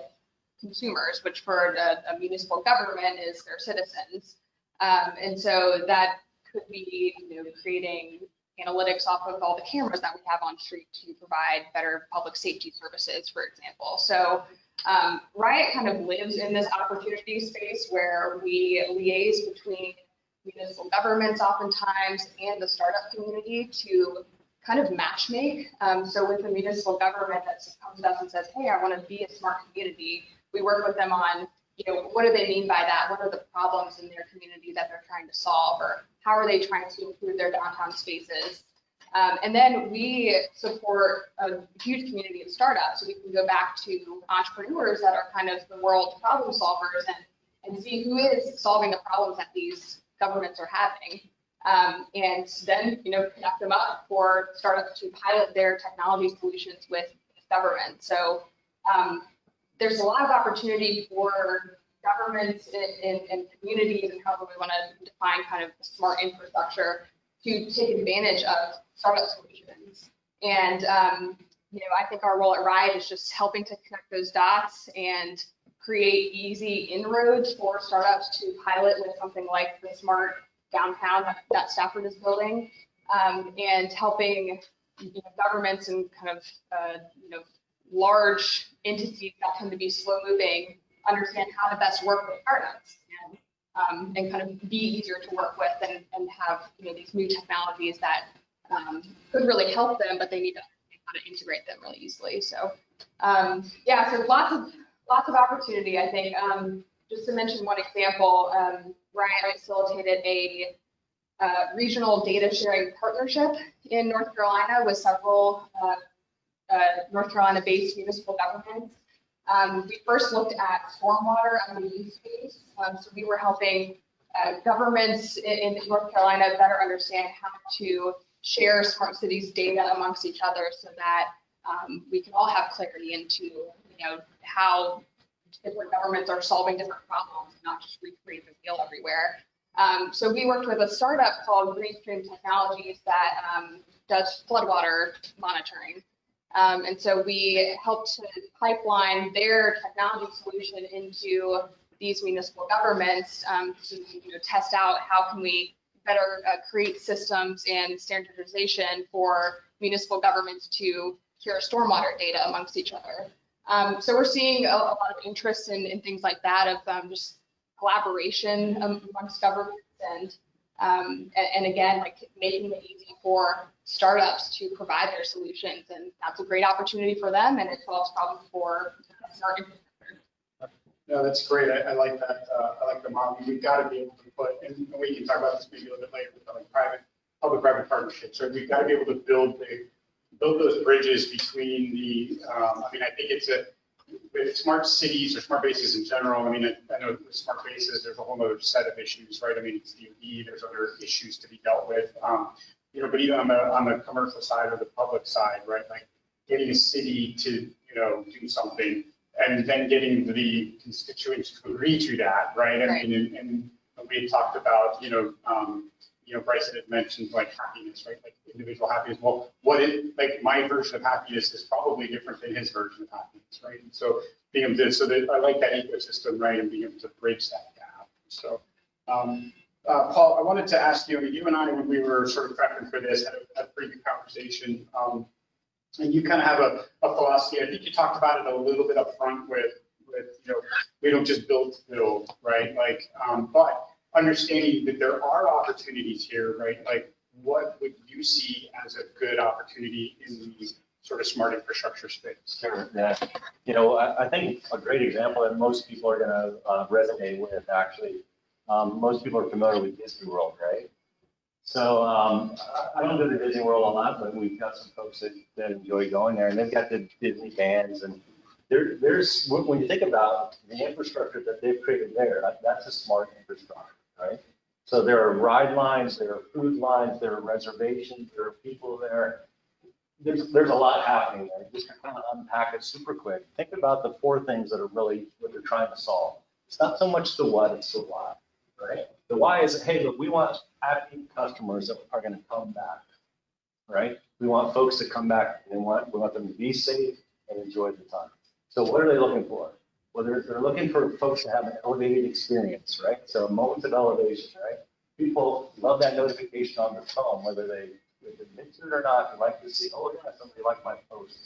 Speaker 5: consumers, which for a municipal government is their citizens. And so that could be, you know, creating analytics off of all the cameras that we have on street to provide better public safety services, for example. So Riot kind of lives in this opportunity space where we liaise between municipal governments oftentimes and the startup community to kind of match make. So with the municipal government that comes to us and says, hey, I want to be a smart community, we work with them on, you know, what do they mean by that? What are the problems in their community that they're trying to solve, or how are they trying to improve their downtown spaces? And then we support a huge community of startups, so we can go back to entrepreneurs that are kind of the world's problem solvers and see who is solving the problems that these governments are having. And then, you know, connect them up for startups to pilot their technology solutions with government. So there's a lot of opportunity for governments and communities and however we want to define kind of smart infrastructure to take advantage of startup solutions. And, you know, I think our role at Riot is just helping to connect those dots and create easy inroads for startups to pilot with something like the smart downtown that Stafford is building, and helping, you know, governments and kind of, you know, large entities that tend to be slow moving understand how to best work with startups and kind of be easier to work with and have, you know, these new technologies that could really help them, but they need to understand how to integrate them really easily. So yeah, so lots of opportunity, I think. Just to mention one example, Riot facilitated a regional data sharing partnership in North Carolina with several North Carolina-based municipal governments. We first looked at stormwater as a use case. So we were helping governments in North Carolina better understand how to share smart cities data amongst each other so that we can all have clarity into, you know, how different governments are solving different problems, not just recreate the wheel everywhere. So we worked with a startup called Greenstream Technologies that does floodwater monitoring. And so we helped to pipeline their technology solution into these municipal governments to, you know, test out how can we better create systems and standardization for municipal governments to share stormwater data amongst each other. So we're seeing a lot of interest in things like that of just collaboration amongst governments and again, like making it easy for startups to provide their solutions, and that's a great opportunity for them, and it solves problems for smart infrastructure.
Speaker 2: No, that's great. I like that. I like the model. We've got to be able to put, and we can talk about this maybe a little bit later, with like public-private partnerships. So we've got to be able to build those bridges between the. I mean, I think it's with smart cities or smart bases in general. I mean, I know with smart bases, there's a whole other set of issues, right? I mean, it's DoD. There's other issues to be dealt with. You know, but even on the commercial side or the public side, right? Like getting a city to, you know, do something and then getting the constituents to agree to that, right? I mean, and we had talked about, you know, Bryson had mentioned like happiness, right? Like individual happiness. Well, like my version of happiness is probably different than his version of happiness, right? And so being able to, so that I like that ecosystem, right? And being able to bridge that gap. So, Paul, I wanted to ask you, you and I, when we were sort of prepping for this, had a pretty good conversation. And you kind of have a philosophy. I think you talked about it a little bit up front with, you know, we don't just build to build, right? Like, but understanding that there are opportunities here, right? Like, what would you see as a good opportunity in the sort of smart infrastructure space?
Speaker 7: Sure, yeah. You know, I think a great example that most people are going to resonate with, actually, most people are familiar with Disney World, right? So I don't go to Disney World a lot, but we've got some folks that enjoy going there, and they've got the Disney vans, and there's when you think about the infrastructure that they've created there, that's a smart infrastructure, right? So there are ride lines, there are food lines, there are reservations, there are people there. There's a lot happening there. Just to kind of unpack it super quick, think about the four things that are really what they're trying to solve. It's not so much the what, it's the why, right? The why is, hey, look, we want happy customers that are going to come back, right? We want folks to come back, and we want them to be safe and enjoy the time. So what are they looking for? Well, they're looking for folks to have an elevated experience, right? So moments of elevation, right? People love that notification on their phone, whether they admit to it or not. They like to see, oh yeah, somebody liked my post.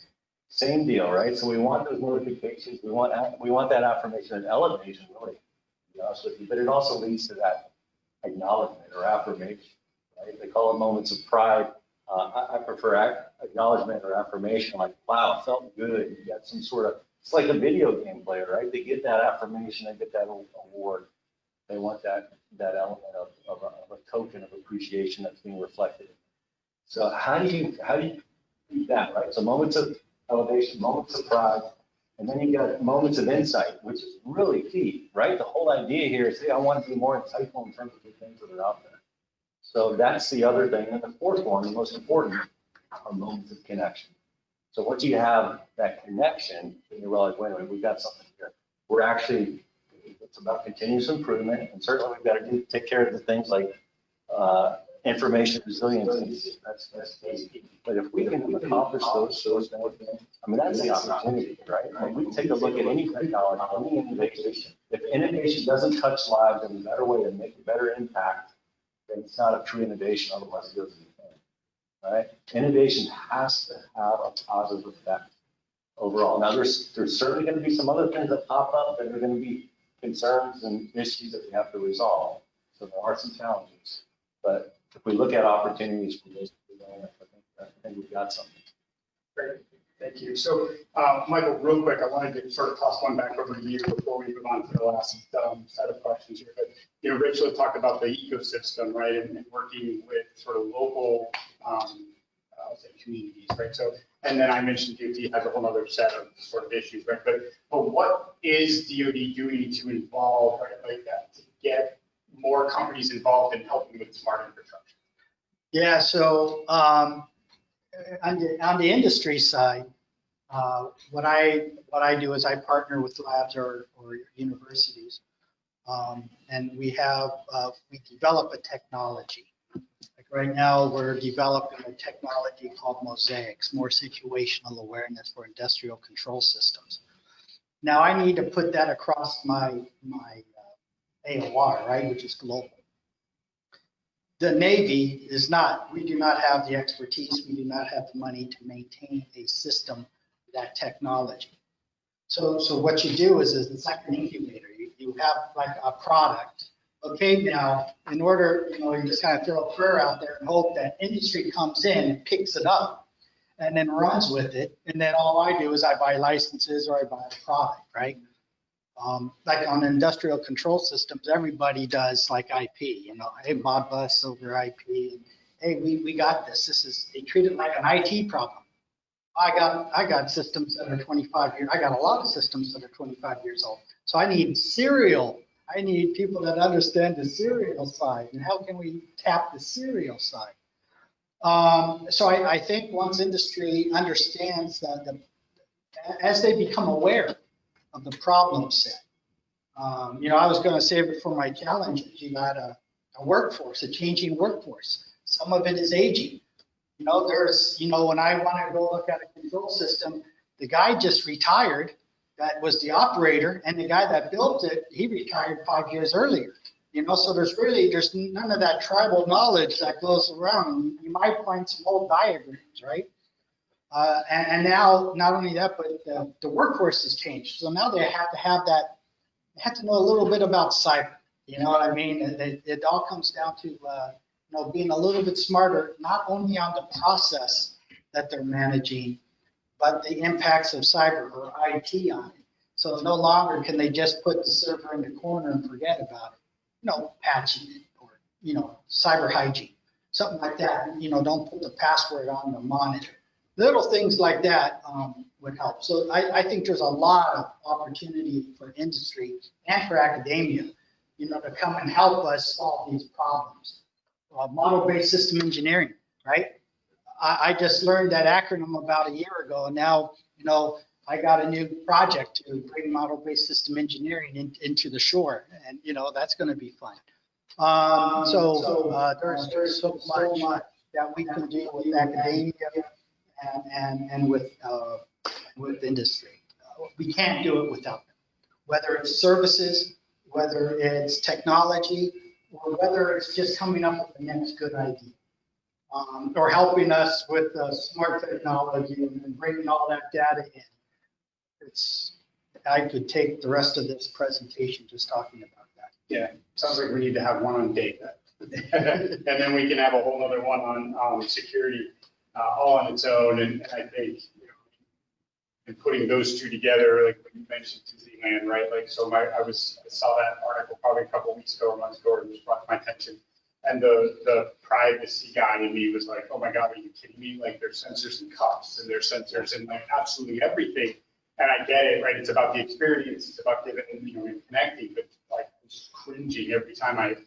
Speaker 7: Same deal, right? So we want those notifications. We want that affirmation and elevation, really, to be honest with you. But it also leads to that acknowledgement or affirmation, right? They call it moments of pride. I prefer acknowledgement or affirmation, like, wow, it felt good. You got some sort of, it's like a video game player, right? They get that affirmation, they get that award. They want that element of a token of appreciation that's being reflected. So how do you do that, right? So moments of elevation, moments of pride, and then you got moments of insight, which is really key, right? The whole idea here is, hey, I want to be more insightful in terms of the things that are out there. So that's the other thing. And the fourth one, the most important, are moments of connection. So once you have that connection, then you realize, wait a minute, we've got something here. We're actually, it's about continuous improvement, and certainly we've got to take care of the things like information resiliency. That's key. But if we can accomplish those things, I mean, that's the opportunity, right? When we take a look at any technology, any innovation, if innovation doesn't touch lives in a better way and make a better impact, then it's not a true innovation, otherwise it goes in the can, right? Innovation has to have a positive effect overall. Now, there's certainly going to be some other things that pop up that are going to be concerns and issues that we have to resolve. So there are some challenges, but if we look at opportunities for those, I think we've got something.
Speaker 2: Great, thank you. So, Michael, real quick, I wanted to sort of toss one back over to you before we move on to the last set of questions here. But, you know, Rich talked about the ecosystem, right, and working with sort of local, I'll say communities, right? So, and then I mentioned DoD has a whole other set of sort of issues, right? But what is DoD doing to involve, right, like that, to get more companies involved in helping with smart infrastructure?
Speaker 8: Yeah, so on the industry side, what I do is I partner with labs or universities, and we develop a technology. Like right now, we're developing a technology called Mosaics, more situational awareness for industrial control systems. Now I need to put that across my AOR, right, which is global. The Navy is not, we do not have the expertise, we do not have the money to maintain a system, that technology. So what you do is it's like an incubator. You have like a product. Okay, now, in order, you know, you just kind of throw a prayer out there and hope that industry comes in and picks it up and then runs with it. And then all I do is I buy licenses or I buy a product, right? Like on industrial control systems, everybody does like IP, you know, hey, Modbus over IP. And, hey, we got this. They treat it like an IT problem. I got systems that are 25 years. I got a lot of systems that are 25 years old. So I need I need people that understand the serial side. And how can we tap the serial side? So I think once industry understands that, as they become aware of the problem set, you know, I was going to save it for my challenges. You got a workforce, a changing workforce. Some of it is aging. You know, when I want to go look at a control system, the guy just retired. That was the operator, and the guy that built it, he retired 5 years earlier. You know, so there's none of that tribal knowledge that goes around. You might find some old diagrams, right? And now, not only that, but the workforce has changed. So now they have to have that. They have to know a little bit about cyber. You know what I mean? It all comes down to you know, being a little bit smarter, not only on the process that they're managing, but the impacts of cyber or IT on it. So no longer can they just put the server in the corner and forget about it. You know, patching it or, you know, cyber hygiene, something like that. You know, don't put the password on the monitor. Little things like that would help. So I think there's a lot of opportunity for industry and for academia, you know, to come and help us solve these problems. Model-based system engineering, right? I just learned that acronym about a year ago, and now, you know, I got a new project to bring model-based system engineering into the shore, and, you know, that's going to be fun. There's so much that we can do with academia and with industry. We can't do it without them, whether it's services, whether it's technology, or whether it's just coming up with the next good idea. Or helping us with smart technology and bringing all that data in. I could take the rest of this presentation just talking about that.
Speaker 2: Yeah, sounds like we need to have one on data. And then we can have a whole other one on security all on its own. And I think, you know, and putting those two together, like when you mentioned Disneyland, right? Like, so I saw that article probably a couple of weeks ago or months ago, and it just brought to my attention. And the privacy guy in me was like, oh my God, are you kidding me? Like, there's sensors in cups and there's sensors in like absolutely everything. And I get it, right? It's about the experience. It's about giving, you know, and connecting, but like I'm just cringing every time that's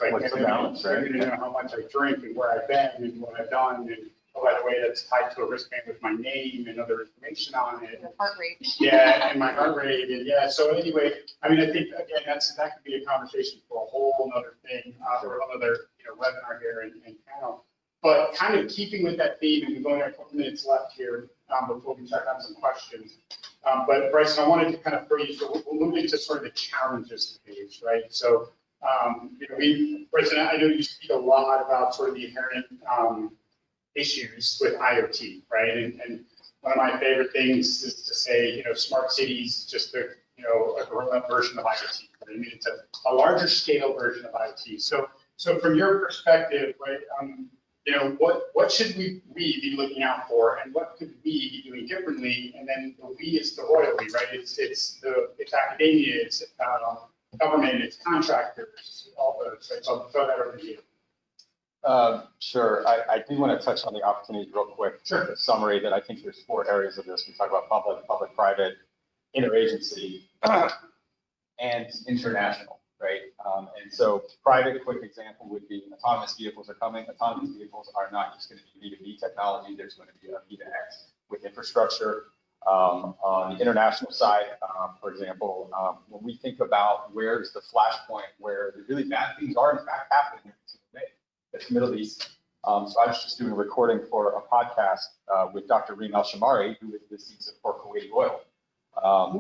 Speaker 2: like,
Speaker 3: What's the balance, right?
Speaker 2: I don't know how much I drink and where I've been and what I've done. And oh, by the way, that's tied to a wristband with my name and other information on it.
Speaker 5: Your heart rate.
Speaker 2: Yeah, and my heart rate, and yeah, so anyway, I mean, I think, again, that could be a conversation for a whole nother thing, or another, webinar here and panel. But kind of keeping with that theme, and we've only got a couple minutes left here, before we check on some questions. But Bryson, I wanted to kind of bring you, so we'll move into sort of the challenges page, right? So, Bryson, I know you speak a lot about sort of the inherent, issues with IoT, right? And one of my favorite things is to say, smart cities, just a grown-up version of IoT. Right? I mean, it's a larger scale version of IoT. So from your perspective, right, what should we be looking out for, and what could we be doing differently? And then the we is the royalty, right? It's academia, it's government, it's contractors, all those. Right? So I'll throw that over to you.
Speaker 3: Sure. I do want to touch on the opportunities real quick.
Speaker 2: Sure.
Speaker 3: A summary that I think there's 4 areas of this. We talk about public-private, interagency, and international, right? And so private, quick example would be autonomous vehicles are coming. Autonomous vehicles are not just going to be B2B technology. There's going to be a B2X with infrastructure. On the international side, for example, when we think about where's the flashpoint where the really bad things are in fact happening, it's the Middle East. So I was just doing a recording for a podcast with Dr. Reem Al-Shamari, who is the CEO for Kuwaiti Oil.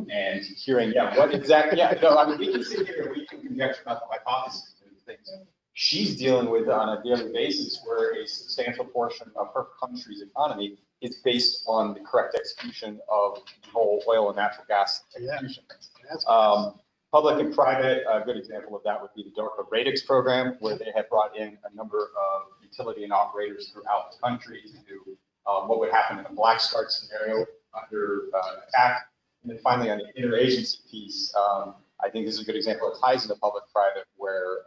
Speaker 3: And hearing, what exactly, I mean, we can sit here, we can conjecture about the hypotheses and things. She's dealing with on a daily basis where a substantial portion of her country's economy is based on the correct execution of the whole oil and natural gas execution. Public and private, a good example of that would be the DARPA Radix program, where they have brought in a number of utility and operators throughout the country to do what would happen in a black start scenario under attack. And then finally, on the interagency piece, I think this is a good example. It ties into public-private, where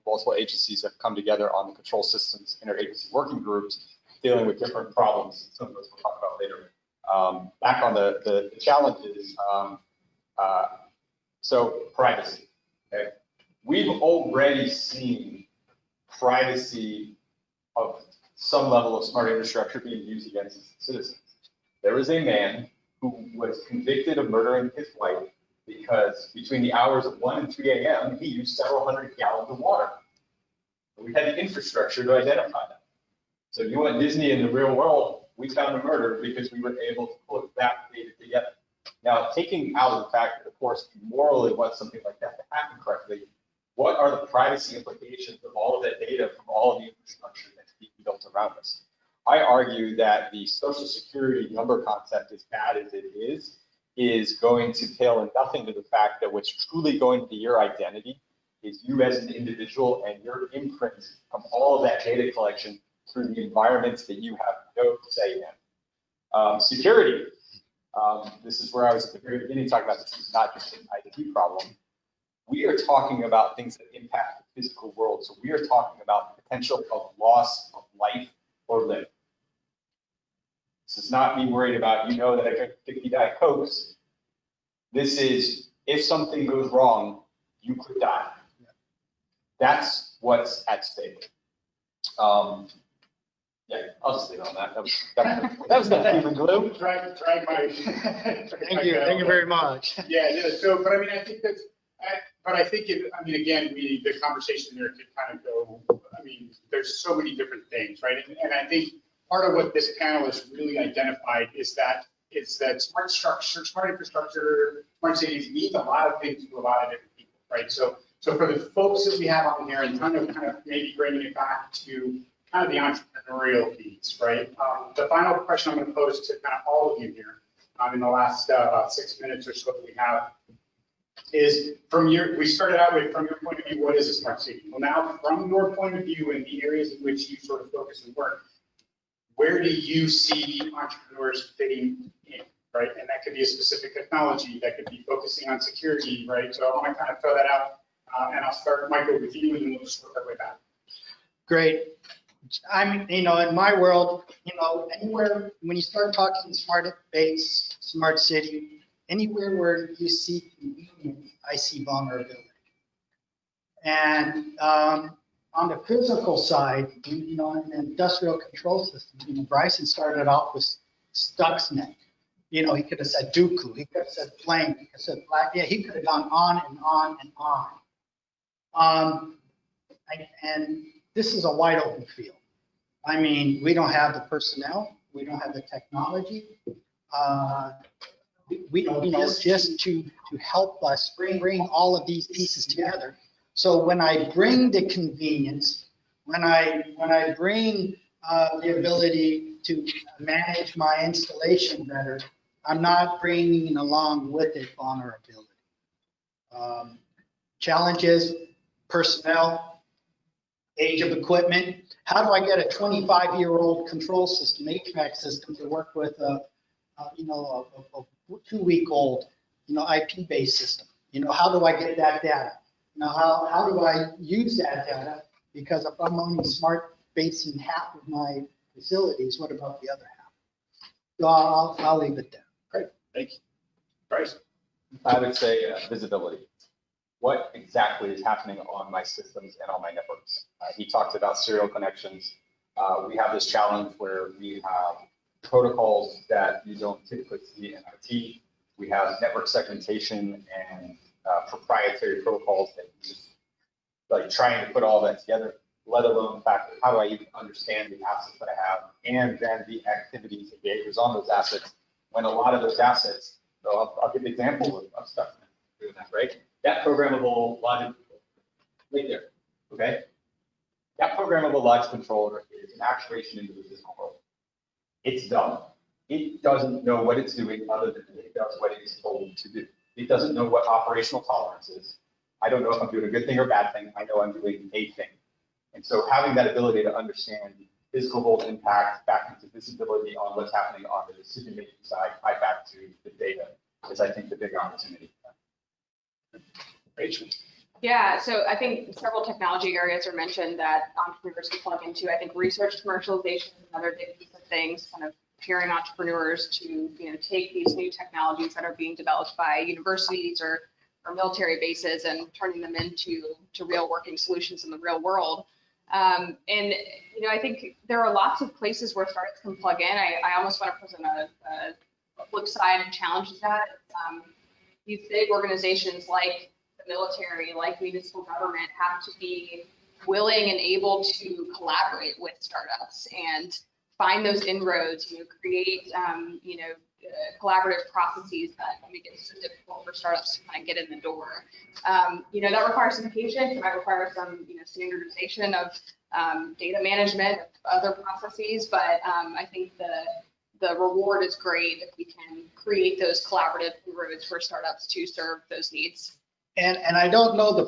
Speaker 3: multiple agencies have come together on the control systems interagency working groups, dealing with different problems. Some of those we'll talk about later. Back on the challenges. So privacy, okay? We've already seen privacy of some level of smart infrastructure being used against citizens. There was a man who was convicted of murdering his wife because between the hours of 1 and 3 a.m., he used several hundred gallons of water. We had the infrastructure to identify that. So you want Disney in the real world, we found a murder because we were able to put that data together. Now, taking out the fact that, of course, you morally want something like that to happen correctly, what are the privacy implications of all of that data from all of the infrastructure that's being built around us? I argue that the Social Security number concept, as bad as it is going to pale in nothing to the fact that what's truly going to be your identity is you as an individual and your imprint from all of that data collection through the environments that you have no say in. Security. This is where I was at the very beginning talking about this is not just an IT problem. We are talking about things that impact the physical world. So we are talking about the potential of loss of life or limb. This is not me worried about, that I drink 50 Diet Cokes. This is, if something goes wrong, you could die. That's what's at stake. I'll just leave it on that. That was not human glue.
Speaker 2: Drag my.
Speaker 8: Thank you very much.
Speaker 2: Yeah. So, but I mean, I think that's. Again, the conversation there could kind of go. I mean, there's so many different things, right? And I think part of what this panel has really identified is that smart structure, smart infrastructure, smart cities means a lot of things to a lot of different people, right? So for the folks that we have on here, and kind of maybe bringing it back to kind of the entrepreneurial piece, right? The final question I'm going to pose to kind of all of you here in the last about 6 minutes or so that we have is we started out with, from your point of view, what is a smart city? Well, now from your point of view and the areas in which you sort of focus and work, where do you see entrepreneurs fitting in, right? And that could be a specific technology, that could be focusing on security, right? So I want to kind of throw that out, and I'll start, Michael, with you, and then we'll just work our way back.
Speaker 8: Great. In my world, anywhere when you start talking smart base, smart city, anywhere where you see convenience, I see vulnerability. And on the physical side, you know, in the industrial control system, you know, Bryson started off with Stuxnet. You know, he could have said Dooku, he could have said Flame, he could have said Black, yeah, he could have gone on and on and on. And this is a wide open field. I mean, we don't have the personnel, we don't have the technology. We, you know, just to help us bring all of these pieces together. So when I bring the convenience, when I bring the ability to manage my installation better, I'm not bringing along with it vulnerability. Challenges, personnel, age of equipment. How do I get a 25-year-old control system, HVAC system, to work with a 2-week-old, you know, IP-based system? You know, how do I get that data? Now, how do I use that data? Because if I'm only smart basing half of my facilities, what about the other half? So I'll leave it there.
Speaker 2: Great, thank you. Bryce?
Speaker 3: I would say visibility. What exactly is happening on my systems and on my networks? He talked about serial connections. We have this challenge where we have protocols that you don't typically see in IT. We have network segmentation and proprietary protocols that you just like trying to put all that together, let alone the fact that how do I even understand the assets that I have and then the activities and behaviors on those assets when a lot of those assets, so I'll give an example of stuff doing that, right? That programmable logic right there, okay? That programmable logic controller is an actuation into the physical world. It's dumb. It doesn't know what it's doing other than it does what it's told to do. It doesn't know what operational tolerance is. I don't know if I'm doing a good thing or a bad thing. I know I'm doing a thing. And so having that ability to understand physical world impact back into visibility on what's happening on the decision-making side, tied back to the data, is I think the big opportunity.
Speaker 2: Rachel?
Speaker 5: Yeah, so I think several technology areas are mentioned that entrepreneurs can plug into. I think research commercialization is another big piece of things, kind of preparing entrepreneurs to, you know, take these new technologies that are being developed by universities or military bases and turning them into real working solutions in the real world. And, you know, I think there are lots of places where startups can plug in. I almost want to present a flip side challenge to that. These big organizations like the military, like municipal government, have to be willing and able to collaborate with startups and find those inroads, you know, create, collaborative processes that make it so difficult for startups to kind of get in the door. You know, that requires some patience. It might require some, you know, standardization of data management, of other processes, but I think the reward is great if we can create those collaborative inroads for startups to serve those needs.
Speaker 8: And I don't know the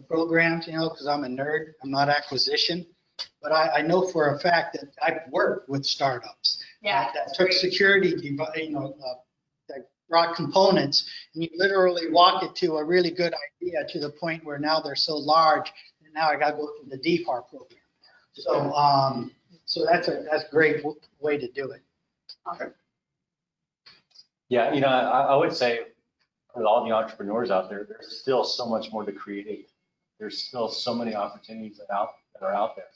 Speaker 8: programs, you know, because I'm a nerd, I'm not acquisition, but I know for a fact that I've worked with startups that took security, you know, that brought components, and you literally walk it to a really good idea to the point where now they're so large, and now I got to go through the DFAR program. So that's a great way to do it.
Speaker 2: Okay.
Speaker 7: Yeah, you know, I would say with all the entrepreneurs out there, there's still so much more to create. There's still so many opportunities that are out there.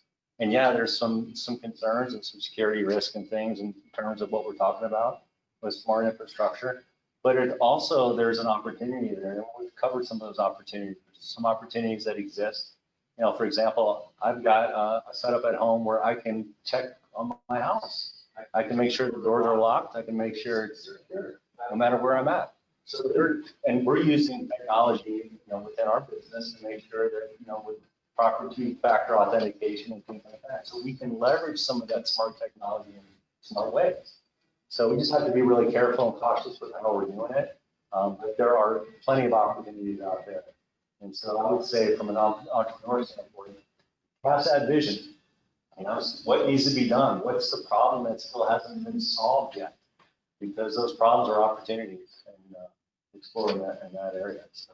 Speaker 7: And yeah, there's some concerns and some security risk and things in terms of what we're talking about with smart infrastructure. But it also, there's an opportunity there. And we've covered some of those opportunities. There's some opportunities that exist. You know, for example, I've got a setup at home where I can check on my house. I can make sure the doors are locked. I can make sure it's secure, no matter where I'm at. So we're using technology, you know, within our business to make sure that, you know, with proper two-factor authentication and things like that. So we can leverage some of that smart technology in smart ways. So we just have to be really careful and cautious with how we're doing it. But there are plenty of opportunities out there. And so I would say from an entrepreneur standpoint, have that vision. You know, what needs to be done? What's the problem that still hasn't been solved yet? Because those problems are opportunities, and exploring that in that area. So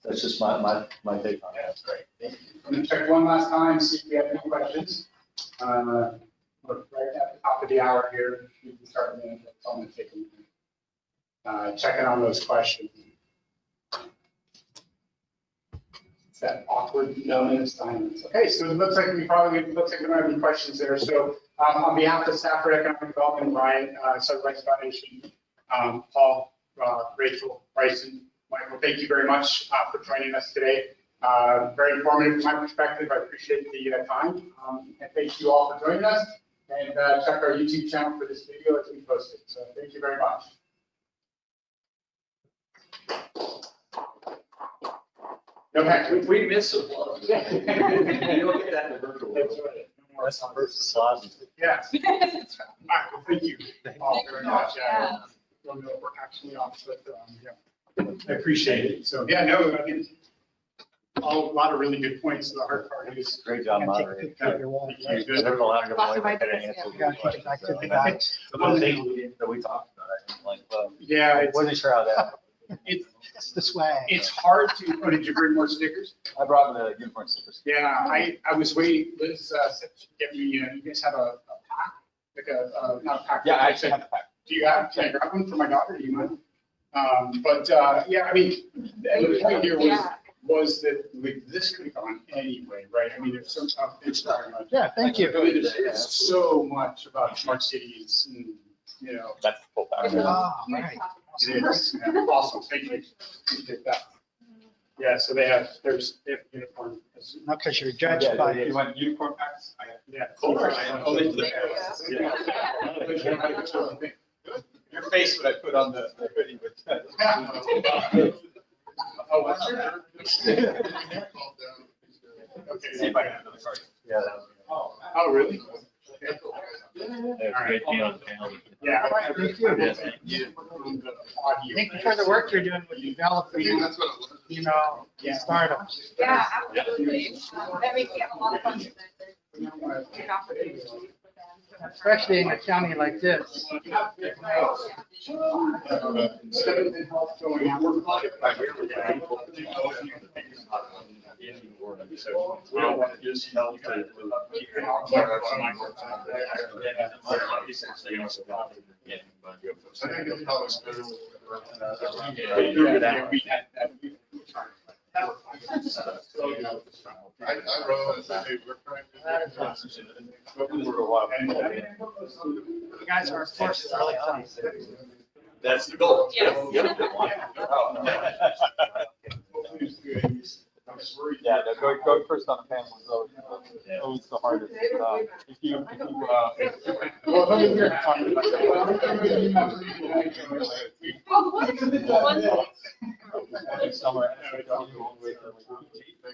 Speaker 7: that's just my take on it. That's great.
Speaker 2: I'm going to check one last time, see if we have any questions. Look, right at the top of the hour here, we can start in a minute. It's only taking a minute. Checking on those questions. that awkward moment of silence. Okay, so it looks like we don't have any questions there. So on behalf of staff for economic development, Ryan, Cybersecurity Foundation, Paul, Rachel, Bryson, Michael, thank you very much for joining us today. Very informative from my perspective. I appreciate the time. And thank you all for joining us. And check our YouTube channel for this video as we post it. So thank you very much. No, Patrick.
Speaker 6: We miss a lot. You don't get that in the virtual world.
Speaker 7: That's the first slide.
Speaker 2: Yes. All right, well, thank you all very much. Don't know if we're actually on, but I appreciate it. So, yeah, no, I mean, a lot of really good points. The hard part is.
Speaker 7: Great job,
Speaker 8: Can't take a
Speaker 7: moderator.
Speaker 8: picture of your wall.
Speaker 2: Thank you.
Speaker 7: There's a lot of good
Speaker 5: Lots of
Speaker 7: ways to
Speaker 5: ideas,
Speaker 7: answer
Speaker 5: yeah.
Speaker 7: the questions.
Speaker 8: Back to the
Speaker 7: So,
Speaker 8: guys.
Speaker 7: some of the things that we talked about, I think, like, well,
Speaker 2: Yeah,
Speaker 7: I
Speaker 2: it's,
Speaker 7: wasn't sure how that.
Speaker 8: It's the swag.
Speaker 2: it's hard to, oh, did you bring more stickers?
Speaker 3: I brought the unicorn stickers.
Speaker 2: Yeah, I was waiting, Liz said she'd get me, you guys have a pack, like not a pack.
Speaker 3: Yeah, I actually have a pack.
Speaker 2: Do you have, can I grab one for my daughter? Do you mind? Yeah, I mean, the point here was that like, this could have gone anyway, right? I mean, there's so tough. It's not much.
Speaker 8: Yeah, thank you.
Speaker 2: I mean, there's so much about smart cities and,
Speaker 3: That's the full pack.
Speaker 8: Ah, right.
Speaker 2: it is. Yeah, awesome. Thank you. Appreciate that. Yeah, so they have uniform.
Speaker 8: Not because you're judged
Speaker 3: Yeah,
Speaker 8: by.
Speaker 3: you want unicorn packs?
Speaker 2: Yeah.
Speaker 3: Your face when I put on the hoodie with.
Speaker 2: Oh, what's your? Okay.
Speaker 3: See if I can another card.
Speaker 7: Yeah, that was.
Speaker 2: Oh, really?
Speaker 7: That was great being on the panel.
Speaker 2: Yeah.
Speaker 8: Thank you. Thank you for the work you're doing with developing, startups.
Speaker 5: Yeah, absolutely. That makes it a lot of fun.
Speaker 8: Especially in a county like this.
Speaker 1: So we don't want to just help to.
Speaker 4: I wrote it, hey, we're trying
Speaker 8: You guys are, of course, really fun.
Speaker 6: That's the goal.
Speaker 5: Yes.
Speaker 3: Yeah, going first on the panel is always the hardest.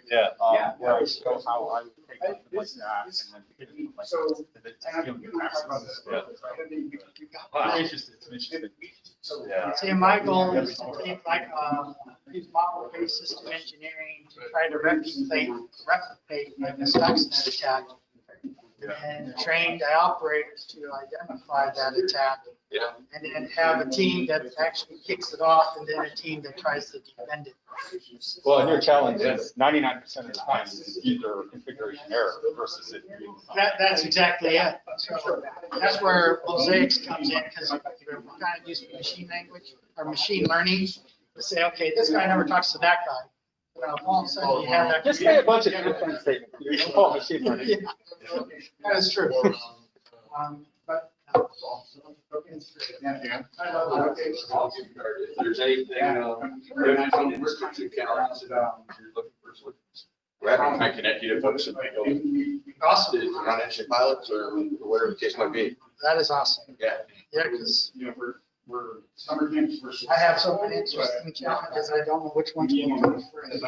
Speaker 7: Yeah.
Speaker 3: Where I show how I would take something like that and then fit it like
Speaker 2: So,
Speaker 3: this, to give them access. I'm interested, it's interesting.
Speaker 7: Yeah.
Speaker 8: See, my goal is to take like, use model-based system engineering to try to replicate like a Stuxnet attack. And train the operators to identify that attack.
Speaker 6: Yeah.
Speaker 8: And then have a team that actually kicks it off and then a team that tries to defend it.
Speaker 3: Well, and your challenge is 99% of the time is either configuration error versus it being.
Speaker 8: That's exactly it. So that's where mosaics comes in, because we're kind of used to machine language or machine learning to say, okay, this guy never talks to that guy. Well, all of a sudden you have that.
Speaker 3: Just say a bunch of different statements. You can call it machine learning.
Speaker 8: Yeah, that is true. But.
Speaker 6: If there's anything, if some restricted counties that you're looking for solutions, we're happy to connect you to folks that might go
Speaker 8: Awesome.
Speaker 6: to run engine pilots or whatever the case might be.
Speaker 8: That is awesome.
Speaker 6: Yeah.
Speaker 8: Yeah, because
Speaker 2: We're summer camps versus.
Speaker 8: I have so many interesting challenges, I don't know which ones to go first.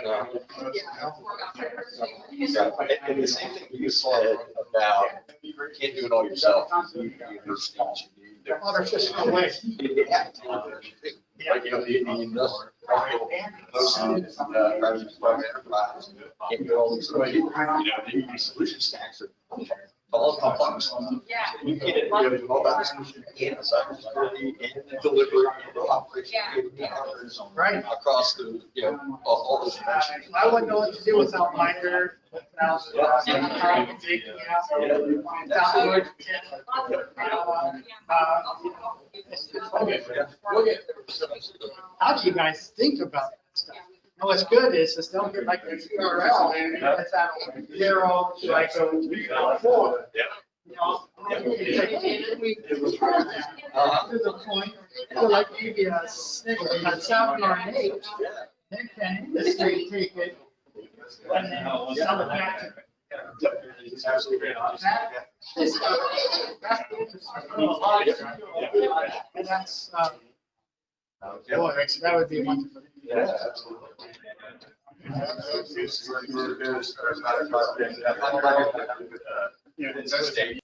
Speaker 6: And the same thing you said about you can't do it all yourself. You need universities, you need.
Speaker 8: Oh, there's just no way.
Speaker 6: Like, the industrial, private enterprise, can't do all these, the solution stacks are all complex.
Speaker 5: Yeah.
Speaker 6: You can't, all that and cybersecurity and delivery and operation capabilities
Speaker 8: Right.
Speaker 6: across the, all those dimensions.
Speaker 8: I wouldn't know what to do without Minder, without. How do you guys think about that stuff? And what's good is don't get like the URL and it's at 0, like so 4. You know, maybe we turn that to the point, so like maybe a 6, a 7 or an 8, then can industry take it and then sell it back to.
Speaker 1: Absolutely.
Speaker 8: And that's, boy, that would be wonderful.
Speaker 1: Yeah, absolutely.
Speaker 6: It's not a